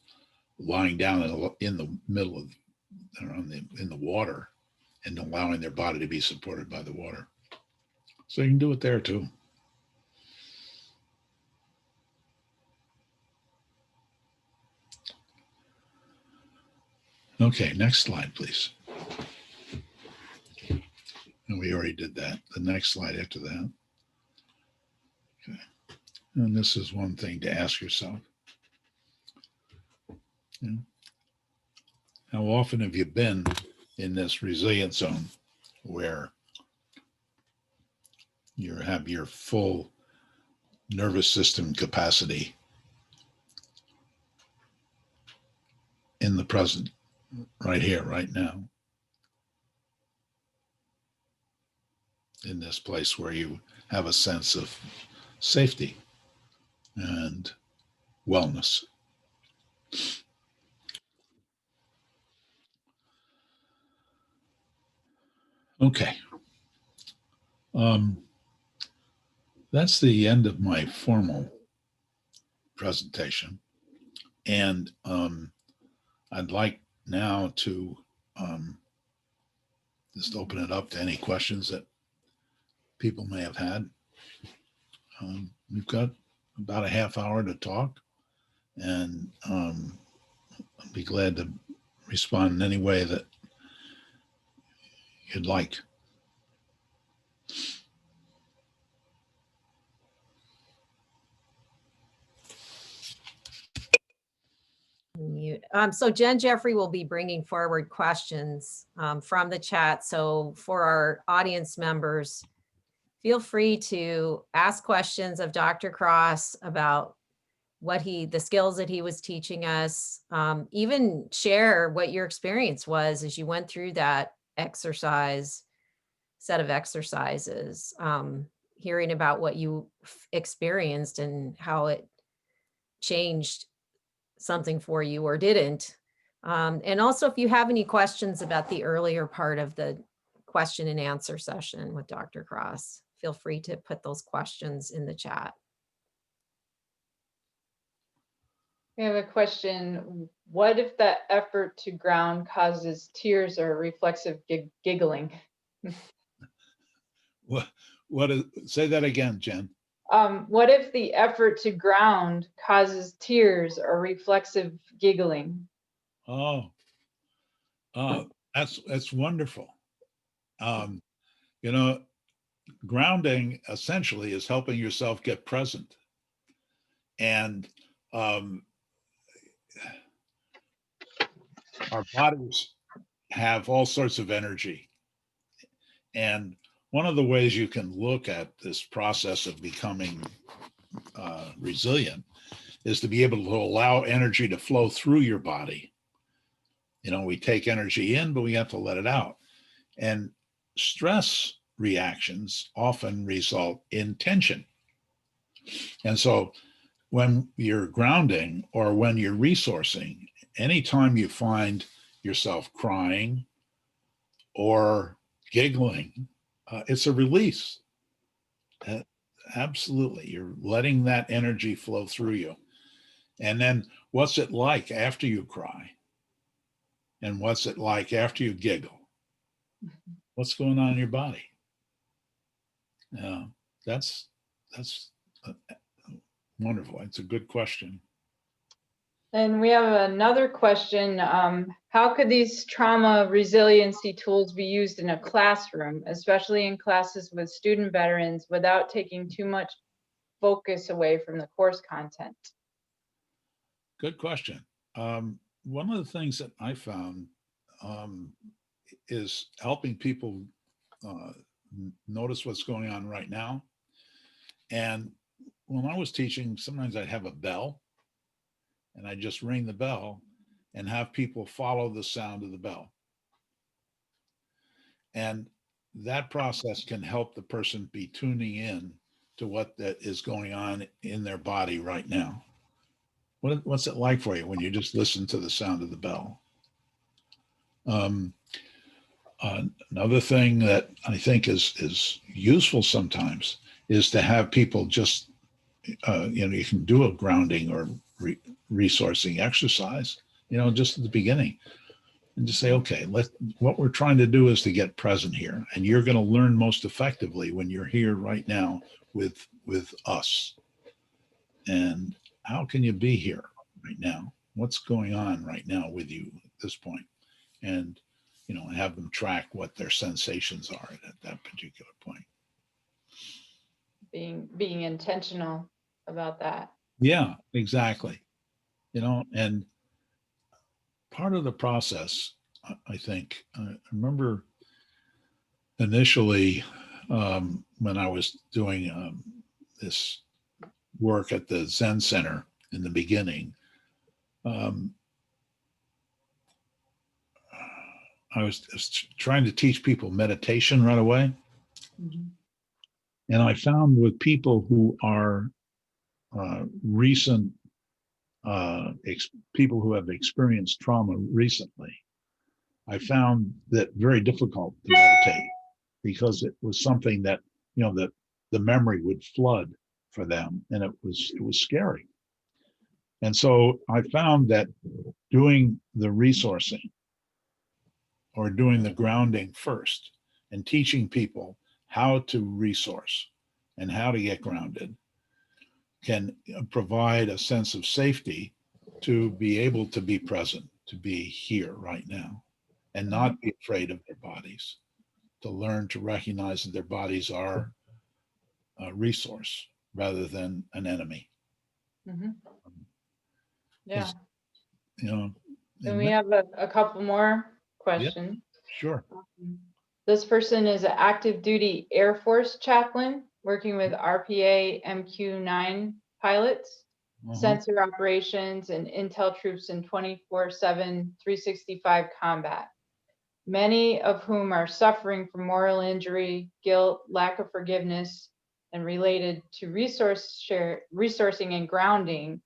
lying down in the middle of, in the water, and allowing their body to be supported by the water. So you can do it there too. Okay, next slide, please. And we already did that. The next slide after that. Okay. And this is one thing to ask yourself. How often have you been in this resilience zone where You have your full nervous system capacity in the present, right here, right now, in this place where you have a sense of safety and wellness. Okay. That's the end of my formal presentation. And I'd like now to just open it up to any questions that people may have had. We've got about a half hour to talk, and I'd be glad to respond in any way that you'd like. So Jen Jeffrey will be bringing forward questions from the chat. So for our audience members, feel free to ask questions of Dr. Cross about the skills that he was teaching us. Even share what your experience was as you went through that set of exercises, hearing about what you experienced and how it changed something for you or didn't. And also, if you have any questions about the earlier part of the question and answer session with Dr. Cross, feel free to put those questions in the chat. We have a question. What if that effort to ground causes tears or reflexive giggling? Say that again, Jen. What if the effort to ground causes tears or reflexive giggling? Oh, that's wonderful. You know, grounding essentially is helping yourself get present. And our bodies have all sorts of energy. And one of the ways you can look at this process of becoming resilient is to be able to allow energy to flow through your body. You know, we take energy in, but we have to let it out. And stress reactions often result in tension. And so when you're grounding or when you're resourcing, anytime you find yourself crying or giggling, it's a release. Absolutely. You're letting that energy flow through you. And then what's it like after you cry? And what's it like after you giggle? What's going on in your body? That's wonderful. It's a good question. And we have another question. How could these trauma resiliency tools be used in a classroom, especially in classes with student veterans, without taking too much focus away from the course content? Good question. One of the things that I found is helping people notice what's going on right now. And when I was teaching, sometimes I'd have a bell and I'd just ring the bell and have people follow the sound of the bell. And that process can help the person be tuning in to what that is going on in their body right now. What's it like for you when you just listen to the sound of the bell? Another thing that I think is useful sometimes is to have people just, you can do a grounding or resourcing exercise, just at the beginning, and just say, okay, what we're trying to do is to get present here, and you're going to learn most effectively when you're here right now with us. And how can you be here right now? What's going on right now with you at this point? And have them track what their sensations are at that particular point. Being intentional about that. Yeah, exactly. And part of the process, I think, I remember initially when I was doing this work at the Zen Center in the beginning, I was trying to teach people meditation right away. Mhm. And I found with people who are recent people who have experienced trauma recently, I found that very difficult to meditate because it was something that, that the memory would flood for them, and it was scary. And so I found that doing the resourcing or doing the grounding first and teaching people how to resource and how to get grounded can provide a sense of safety to be able to be present, to be here right now, and not be afraid of their bodies, to learn to recognize that their bodies are a resource rather than an enemy. Mhm. Yeah. And we have a couple more questions. Sure. This person is an active duty Air Force chaplain working with RPA MQ-9 pilots, sensor operations, and intel troops in 24/7, 365 combat, many of whom are suffering from moral injury, guilt, lack of forgiveness, and related to resourcing and grounding.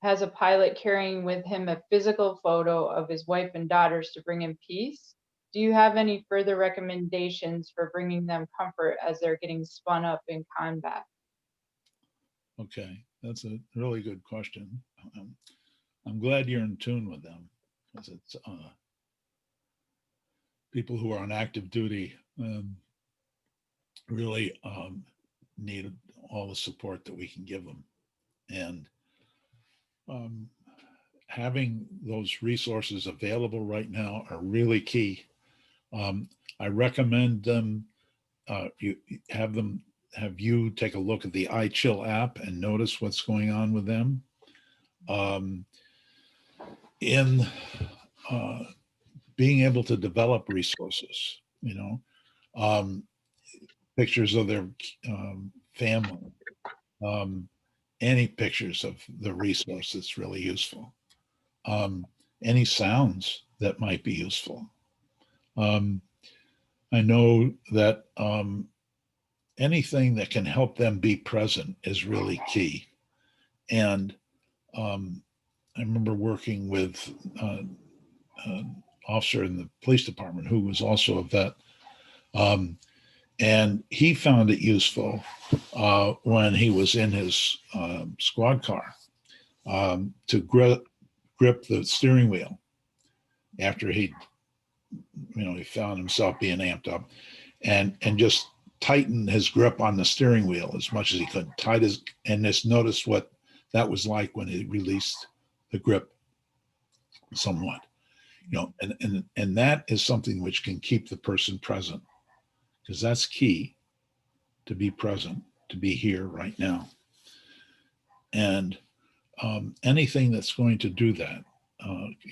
Has a pilot carrying with him a physical photo of his wife and daughters to bring him peace. Do you have any further recommendations for bringing them comfort as they're getting spun up in combat? Okay, that's a really good question. I'm glad you're in tune with them, because it's people who are on active duty really need all the support that we can give them. And having those resources available right now are really key. I recommend them, you have you take a look at the iChill app and notice what's going on with them. In being able to develop resources, pictures of their family, any pictures of the resource that's really useful, any sounds that might be useful. I know that anything that can help them be present is really key. And I remember working with an officer in the police department who was also a vet. And he found it useful when he was in his squad car to grip the steering wheel after he found himself being amped up, and just tighten his grip on the steering wheel as much as he could, and just notice what that was like when he released the grip somewhat, and that is something which can keep the person present, because that's key, to be present, to be here right now. And anything that's going to do that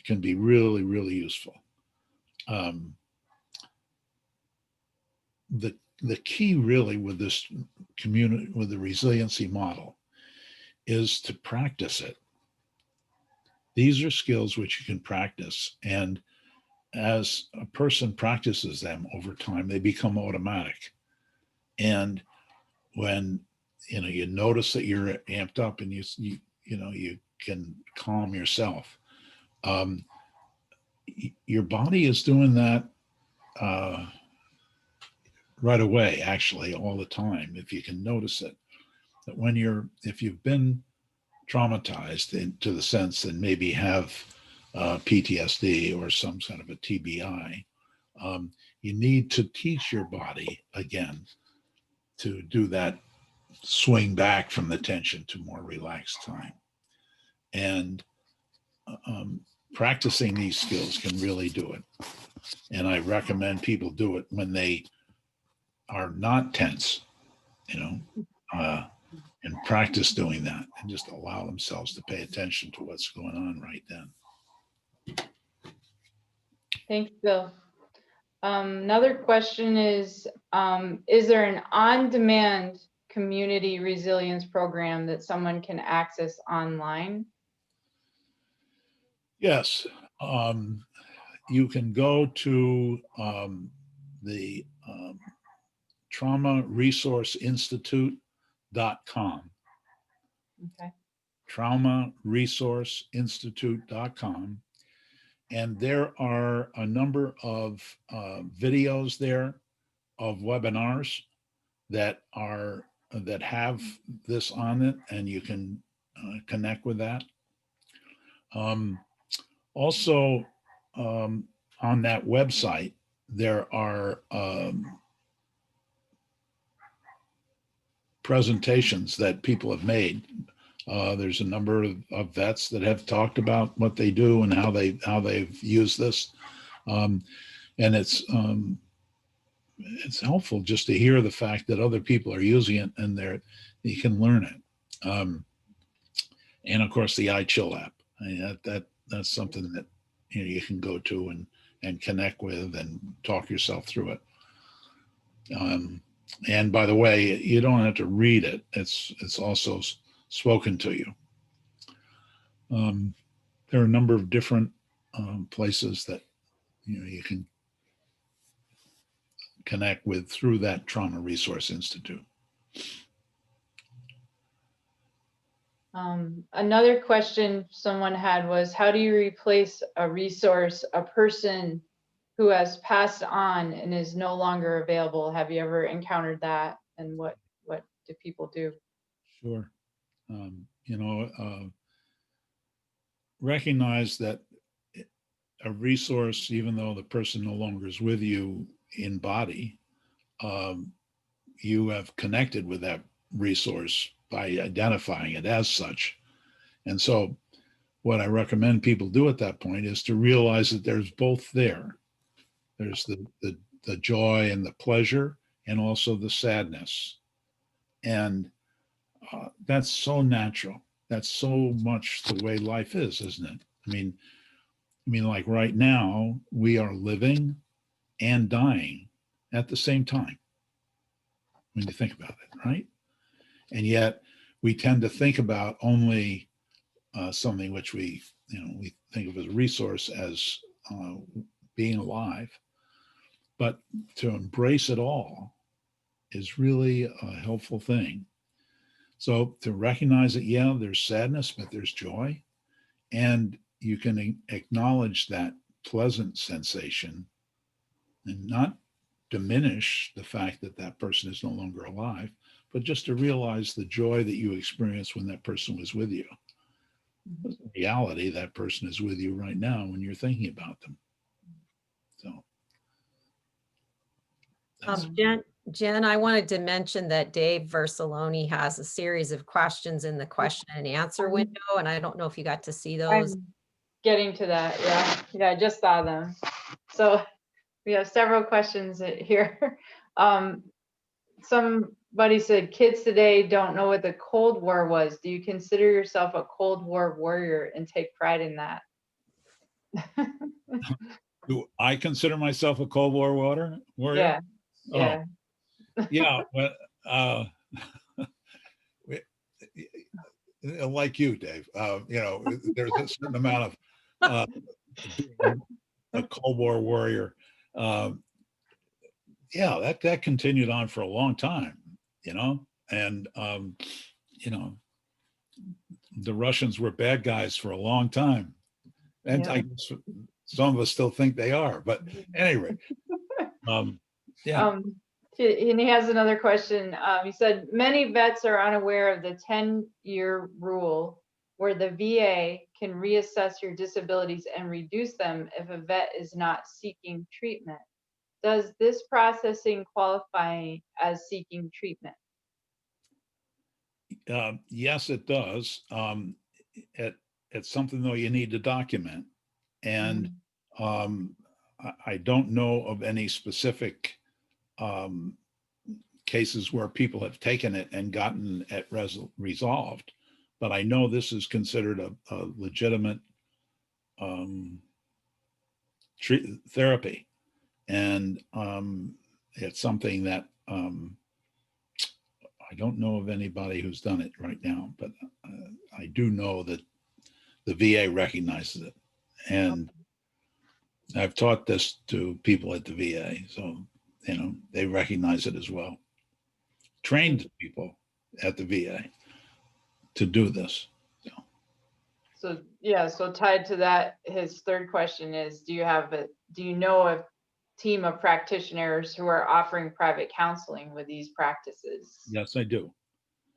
can be really, really useful. The key really with this community, with the resiliency model, is to practice it. These are skills which you can practice, and as a person practices them over time, they become automatic. And when you notice that you're amped up and you can calm yourself, your body is doing that right away, actually, all the time, if you can notice it. That if you've been traumatized into the sense that maybe have PTSD or some kind of a TBI, you need to teach your body again to do that swing back from the tension to more relaxed time. And practicing these skills can really do it. And I recommend people do it when they are not tense, and practice doing that, and just allow themselves to pay attention to what's going on right then. Thanks, Bill. Another question is there an on-demand community resilience program that someone can access online? Yes, you can go to the traumaresourceinstitute.com. Okay. traumaresourceinstitute.com. And there are a number of videos there of webinars that have this on it, and you can connect with that. Also, on that website, there are presentations that people have made. There's a number of vets that have talked about what they do and how they've used this, and it's helpful just to hear the fact that other people are using it and you can learn it. And of course, the iChill app. I mean, that's something that you can go to and connect with and talk yourself through it. And by the way, you don't have to read it. It's also spoken to you. There are a number of different places that you can connect with through that Trauma Resource Institute. Another question someone had was, how do you replace a resource, a person who has passed on and is no longer available? Have you ever encountered that? And what do people do? Sure. Recognize that a resource, even though the person no longer is with you in body, you have connected with that resource by identifying it as such. And so what I recommend people do at that point is to realize that there's both there. There's the joy and the pleasure, and also the sadness. And that's so natural. That's so much the way life is, isn't it? I mean, like right now, we are living and dying at the same time, when you think about it, right? And yet we tend to think about only something which we think of as a resource as being alive. But to embrace it all is really a helpful thing. So to recognize that, yeah, there's sadness, but there's joy. And you can acknowledge that pleasant sensation and not diminish the fact that that person is no longer alive, but just to realize the joy that you experienced when that person was with you. In reality, that person is with you right now when you're thinking about them. So. Jen, I wanted to mention that Dave Versaloni has a series of questions in the question and answer window, and I don't know if you got to see those. I'm getting to that. Yeah, I just saw them. So we have several questions here. Somebody said kids today don't know what the Cold War was. Do you consider yourself a Cold War warrior and take pride in that? Do I consider myself a Cold War warrior? Yeah. Oh. Yeah. Well, like you, Dave, there's a certain amount of being a Cold War warrior. Yeah, that continued on for a long time, and the Russians were bad guys for a long time, and I guess some of us still think they are. But anyway, yeah. And he has another question. He said, many vets are unaware of the 10-year rule where the VA can reassess your disabilities and reduce them if a vet is not seeking treatment. Does this processing qualify as seeking treatment? Yes, it does. It's something, though, you need to document. And I don't know of any specific cases where people have taken it and gotten it resolved, but I know this is considered a legitimate therapy, And it's something that I don't know of anybody who's done it right now, but I do know that the VA recognizes it. And I've taught this to people at the VA, so, you know, they recognize it as well. Trained people at the VA to do this. So, yeah, so tied to that, his third question is, do you know a team of practitioners who are offering private counseling with these practices? Yes, I do.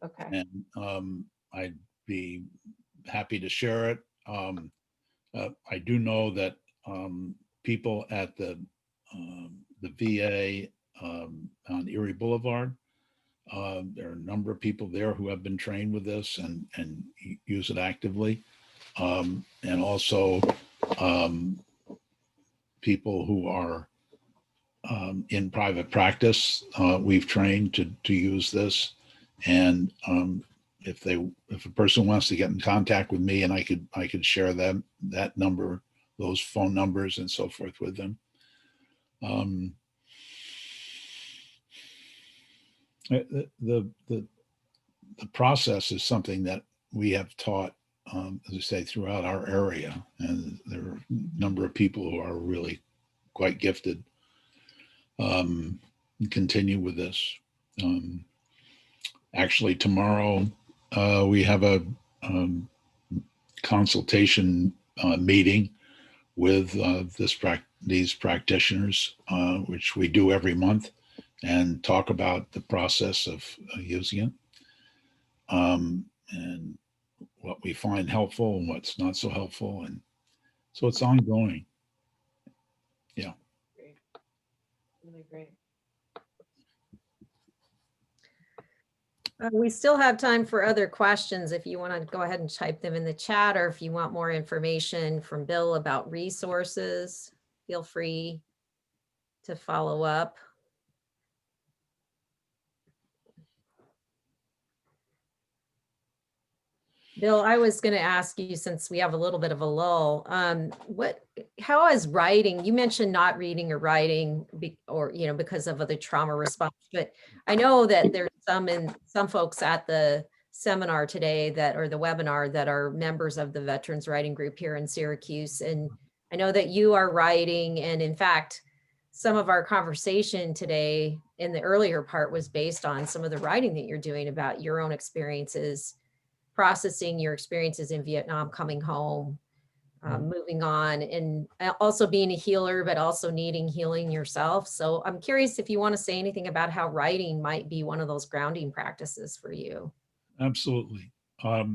Okay. And I'd be happy to share it. I do know that people at the VA on Erie Boulevard, there are a number of people there who have been trained with this and use it actively. And also people who are in private practice, we've trained to use this. And if a person wants to get in contact with me, and I could share that number, those phone numbers and so forth with them. The process is something that we have taught, as I say, throughout our area, and there are a number of people who are really quite gifted. Continue with this. Actually, tomorrow we have a consultation meeting with these practitioners, which we do every month, and talk about the process of using it, and what we find helpful and what's not so helpful, and so it's ongoing. Yeah. Great. Really great. We still have time for other questions if you want to go ahead and type them in the chat, or if you want more information from Bill about resources, feel free to follow up. Bill, I was going to ask you, since we have a little bit of a lull, how is writing? You mentioned not reading or writing, because of the trauma response. But I know that there's some folks at the seminar today or the webinar that are members of the Veterans Writing Group here in Syracuse, and I know that you are writing. And in fact, some of our conversation today in the earlier part was based on some of the writing that you're doing about your own experiences, processing your experiences in Vietnam, coming home, moving on, and also being a healer, but also needing healing yourself. So I'm curious if you want to say anything about how writing might be one of those grounding practices for you. Absolutely. Part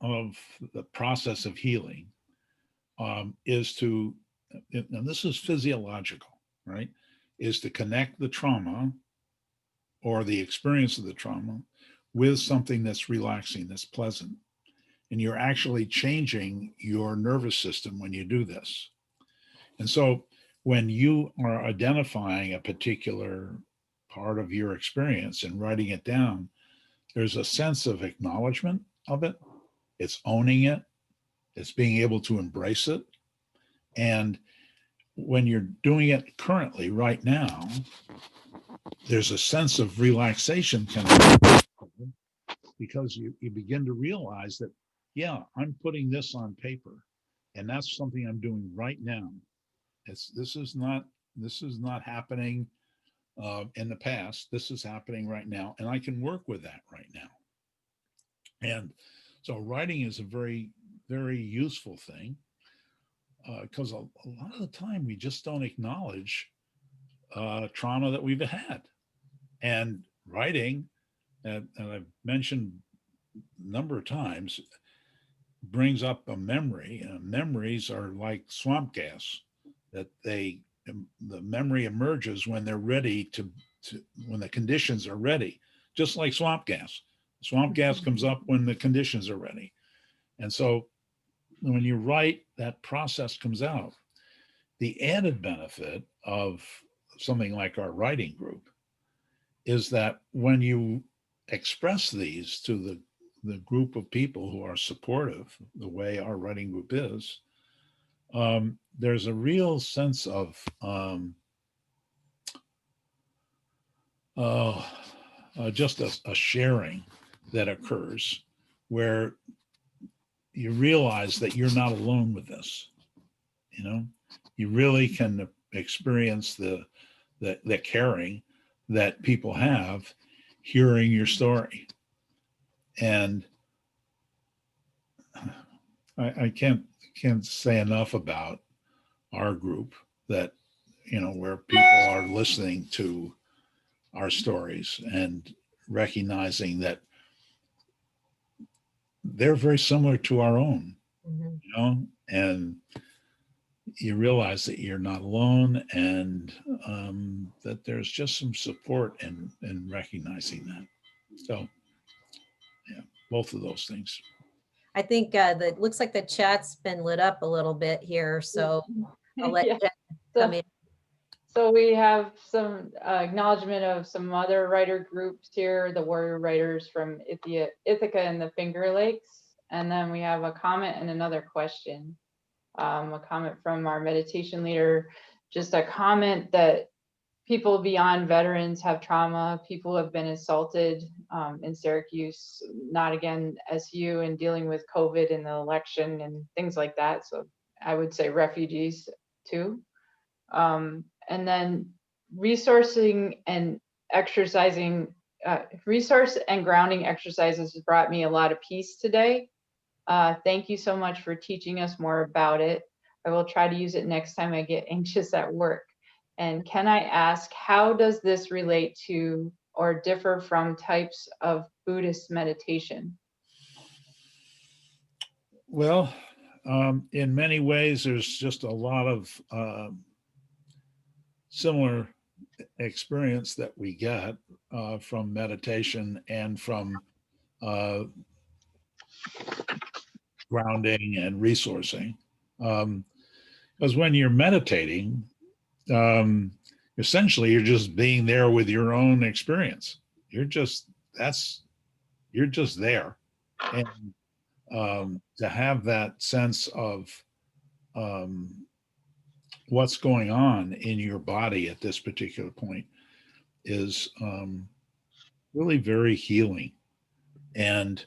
of the process of healing is to, and this is physiological, right? Is to connect the trauma or the experience of the trauma with something that's relaxing, that's pleasant. And you're actually changing your nervous system when you do this. And so when you are identifying a particular part of your experience and writing it down, there's a sense of acknowledgement of it. It's owning it. It's being able to embrace it. And when you're doing it currently, right now, there's a sense of relaxation because you begin to realize that, yeah, I'm putting this on paper, and that's something I'm doing right now. This is not happening in the past. This is happening right now, and I can work with that right now. And so writing is a very, very useful thing, because a lot of the time we just don't acknowledge trauma that we've had. And writing, and I've mentioned a number of times, brings up a memory. Memories are like swamp gas, that the memory emerges when they're ready when the conditions are ready, just like swamp gas. Swamp gas comes up when the conditions are ready. And so when you write, that process comes out. The added benefit of something like our writing group is that when you express these to the group of people who are supportive, the way our writing group is, there's a real sense of just a sharing that occurs where you realize that you're not alone with this. You know, you really can experience the caring that people have hearing your story. And I can't say enough about our group, that, you know, where people are listening to our stories and recognizing that they're very similar to our own, Mhm. you know, and you realize that you're not alone, and that there's just some support in recognizing that. So, yeah, both of those things. I think that looks like the chat's been lit up a little bit here, so I'll let Yeah. Jen come in. So we have some acknowledgement of some other writer groups here, the warrior writers from Ithaca and the Finger Lakes. And then we have a comment and another question. A comment from our meditation leader, just a comment that people beyond veterans have trauma. People have been assaulted in Syracuse, not again SU, and dealing with COVID and the election and things like that. So I would say refugees too. And then resourcing and exercising, resource and grounding exercises has brought me a lot of peace today. Thank you so much for teaching us more about it. I will try to use it next time I get anxious at work. And can I ask, how does this relate to or differ from types of Buddhist meditation? Well, in many ways, there's just a lot of similar experience that we get from meditation and from grounding and resourcing. Because when you're meditating, essentially you're just being there with your own experience. You're just there. And to have that sense of what's going on in your body at this particular point is really very healing. And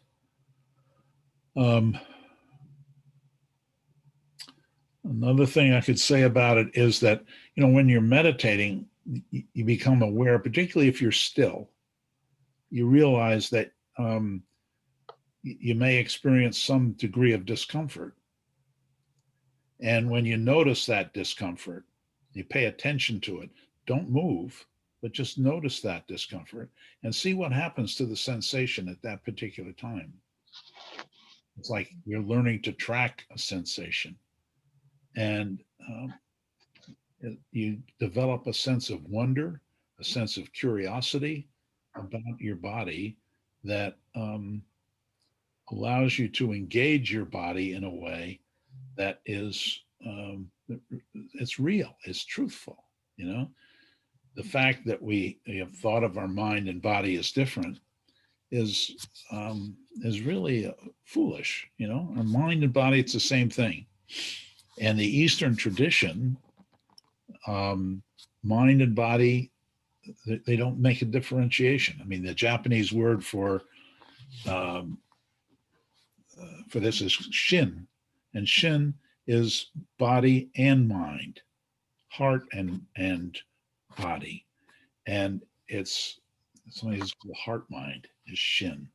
another thing I could say about it is that, you know, when you're meditating, you become aware, particularly if you're still, you realize that you may experience some degree of discomfort. And when you notice that discomfort, you pay attention to it. Don't move, but just notice that discomfort and see what happens to the sensation at that particular time. It's like you're learning to track a sensation. And you develop a sense of wonder, a sense of curiosity about your body that allows you to engage your body in a way that is it's real, it's truthful. You know, the fact that we have thought of our mind and body as different is really foolish. You know, our mind and body, it's the same thing. And the Eastern tradition, mind and body, they don't make a differentiation. I mean, the Japanese word for this is shin, and shin is body and mind, heart and body, and it's something that's called heart mind is shin,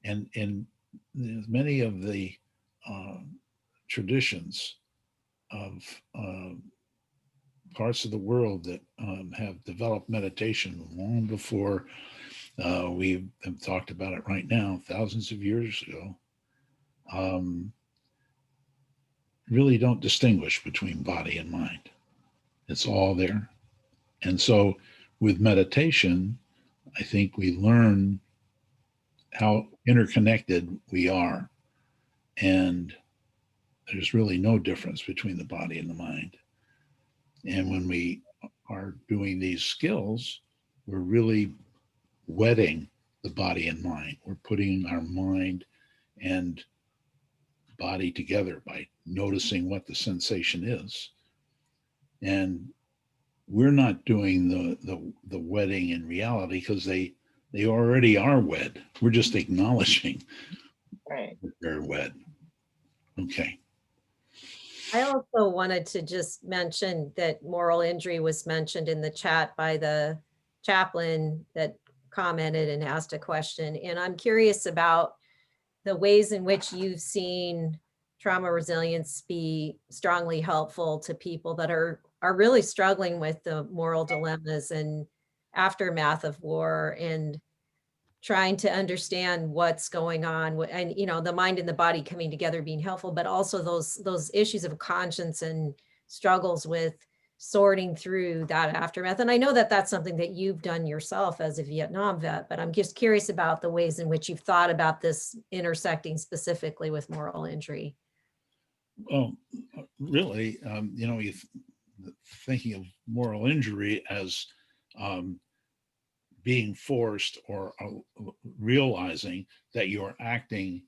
and in many of the traditions of parts of the world that have developed meditation long before we have talked about it right now, thousands of years ago, really don't distinguish between body and mind. It's all there. And so with meditation, I think we learn how interconnected we are. And there's really no difference between the body and the mind. And when we are doing these skills, we're really wetting the body and mind. We're putting our mind and body together by noticing what the sensation is. And we're not doing the wedding in reality because they already are wed. We're just acknowledging Right. that they're wed. Okay. I also wanted to just mention that moral injury was mentioned in the chat by the chaplain that commented and asked a question. And I'm curious about the ways in which you've seen trauma resilience be strongly helpful to people that are really struggling with the moral dilemmas and aftermath of war and trying to understand what's going on and the mind and the body coming together being helpful, but also those issues of conscience and struggles with sorting through that aftermath. And I know that that's something that you've done yourself as a Vietnam vet, but I'm just curious about the ways in which you've thought about this intersecting specifically with moral injury. Well, really, thinking of moral injury as being forced or realizing that you're acting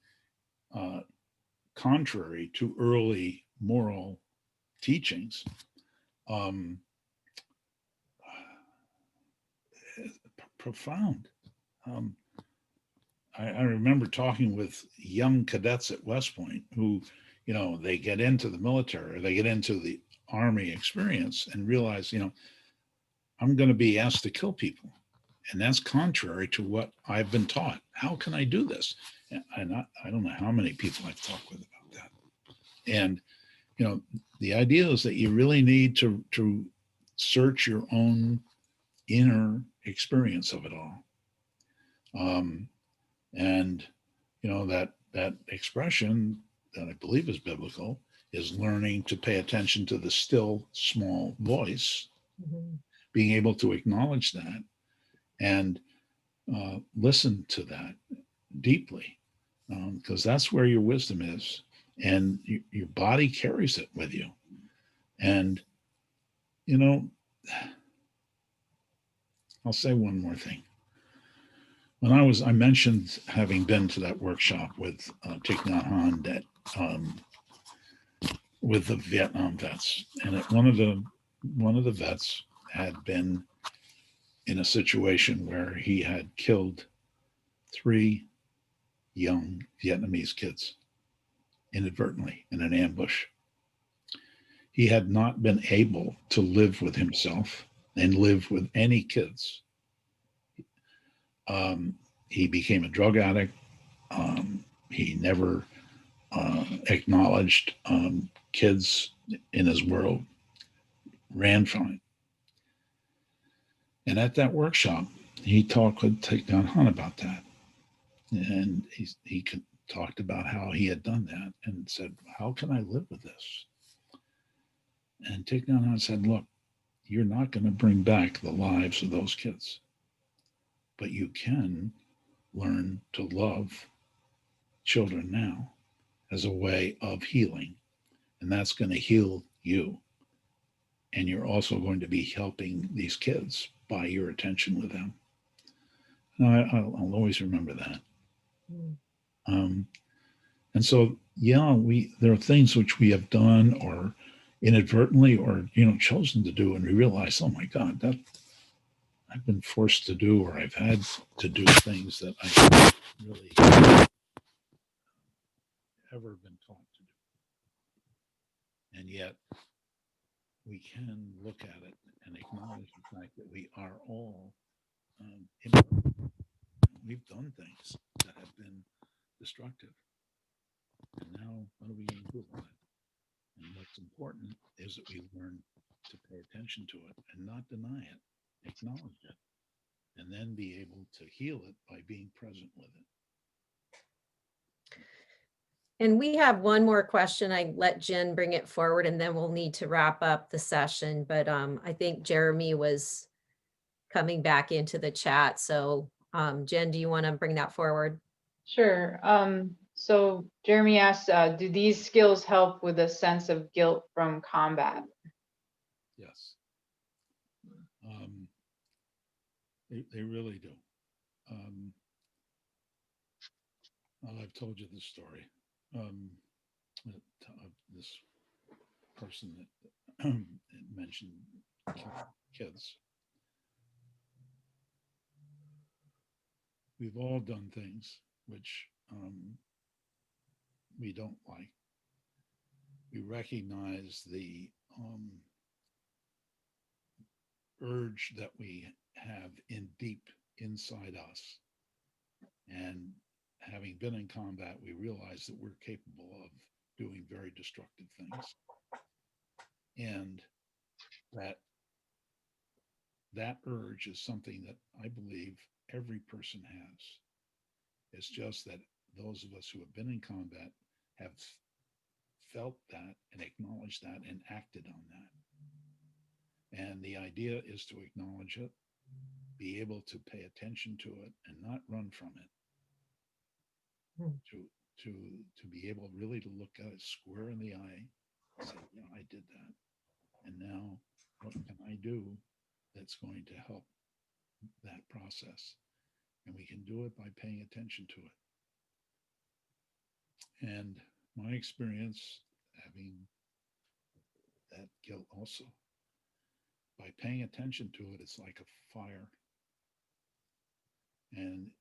contrary to early moral teachings. Profound. I remember talking with young cadets at West Point who, they get into the military, or they get into the Army experience and realize, I'm going to be asked to kill people. And that's contrary to what I've been taught. How can I do this? And I don't know how many people I've talked with about that. And, the idea is that you really need to search your own inner experience of it all. And, that expression that I believe is biblical is learning to pay attention to the still small voice, being able to acknowledge that and listen to that deeply, because that's where your wisdom is, and your body carries it with you. And I'll say one more thing. When I mentioned having been to that workshop with Thich Nhat Hanh that with the Vietnam vets, and one of the vets had been in a situation where he had killed 3 young Vietnamese kids inadvertently in an ambush. He had not been able to live with himself and live with any kids. He became a drug addict. He never acknowledged kids in his world, ran from it. And at that workshop, he talked with Thich Nhat Hanh about that. And he talked about how he had done that and said, how can I live with this? And Thich Nhat Hanh said, look, you're not going to bring back the lives of those kids, but you can learn to love children now as a way of healing. And that's going to heal you. And you're also going to be helping these kids by your attention with them. And I'll always remember that. And so, there are things which we have done or inadvertently or, chosen to do. And we realize, oh my God, that I've been forced to do, or I've had to do things that I haven't really ever been taught to do. And yet we can look at it and acknowledge the fact that we are all we've done things that have been destructive. And now what are we going to do about it? And what's important is that we learn to pay attention to it and not deny it, acknowledge it, and then be able to heal it by being present with it. And we have one more question. I let Jen bring it forward and then we'll need to wrap up the session. But I think Jeremy was coming back into the chat. So Jen, do you want to bring that forward? Sure. So Jeremy asked, do these skills help with a sense of guilt from combat? Yes. They really do. I've told you this story. this person that mentioned kids. We've all done things which we don't like. We recognize the urge that we have deep inside us. And having been in combat, we realize that we're capable of doing very destructive things. And that urge is something that I believe every person has. It's just that those of us who have been in combat have felt that and acknowledged that and acted on that. And the idea is to acknowledge it, be able to pay attention to it and not run from it. To be able really to look at it square in the eye and say, yeah, I did that. And now what can I do that's going to help that process? And we can do it by paying attention to it. And my experience, having that guilt also, by paying attention to it, it's like a fire. And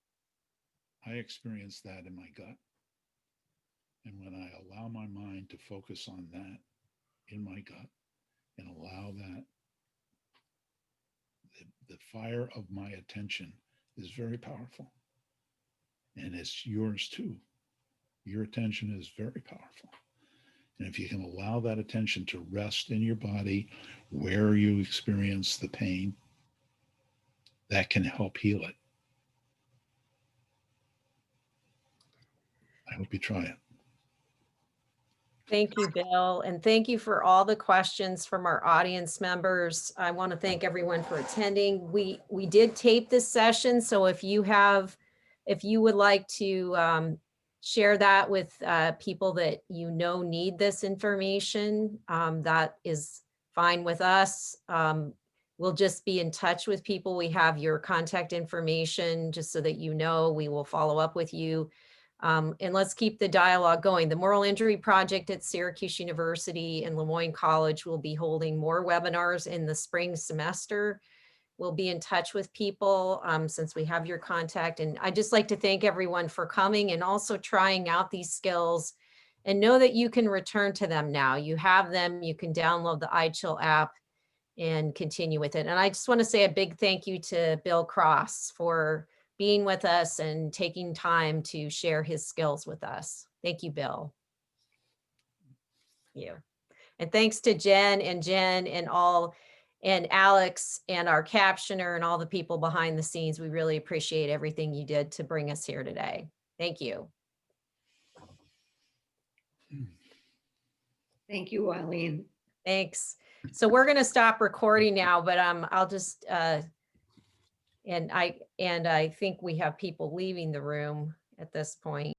I experience that in my gut. And when I allow my mind to focus on that in my gut and allow that, the fire of my attention is very powerful. And it's yours too. Your attention is very powerful. And if you can allow that attention to rest in your body where you experience the pain, that can help heal it. I hope you try it. Thank you, Bill. And thank you for all the questions from our audience members. I want to thank everyone for attending. We did tape this session. So if you would like to share that with people that you know need this information, that is fine with us. We'll just be in touch with people. We have your contact information just so that you know we will follow up with you. And let's keep the dialogue going. The Moral Injury Project at Syracuse University and Lemoyne College will be holding more webinars in the spring semester. We'll be in touch with people since we have your contact. And I'd just like to thank everyone for coming and also trying out these skills, and know that you can return to them now. You have them, you can download the iChill app and continue with it. And I just want to say a big thank you to Bill Cross for being with us and taking time to share his skills with us. Thank you, Bill. Thank you. And thanks to Jen and Alex and our captioner and all the people behind the scenes. We really appreciate everything you did to bring us here today. Thank you. Thank you, Eileen. Thanks. So we're going to stop recording now, but I'll just and I think we have people leaving the room at this point.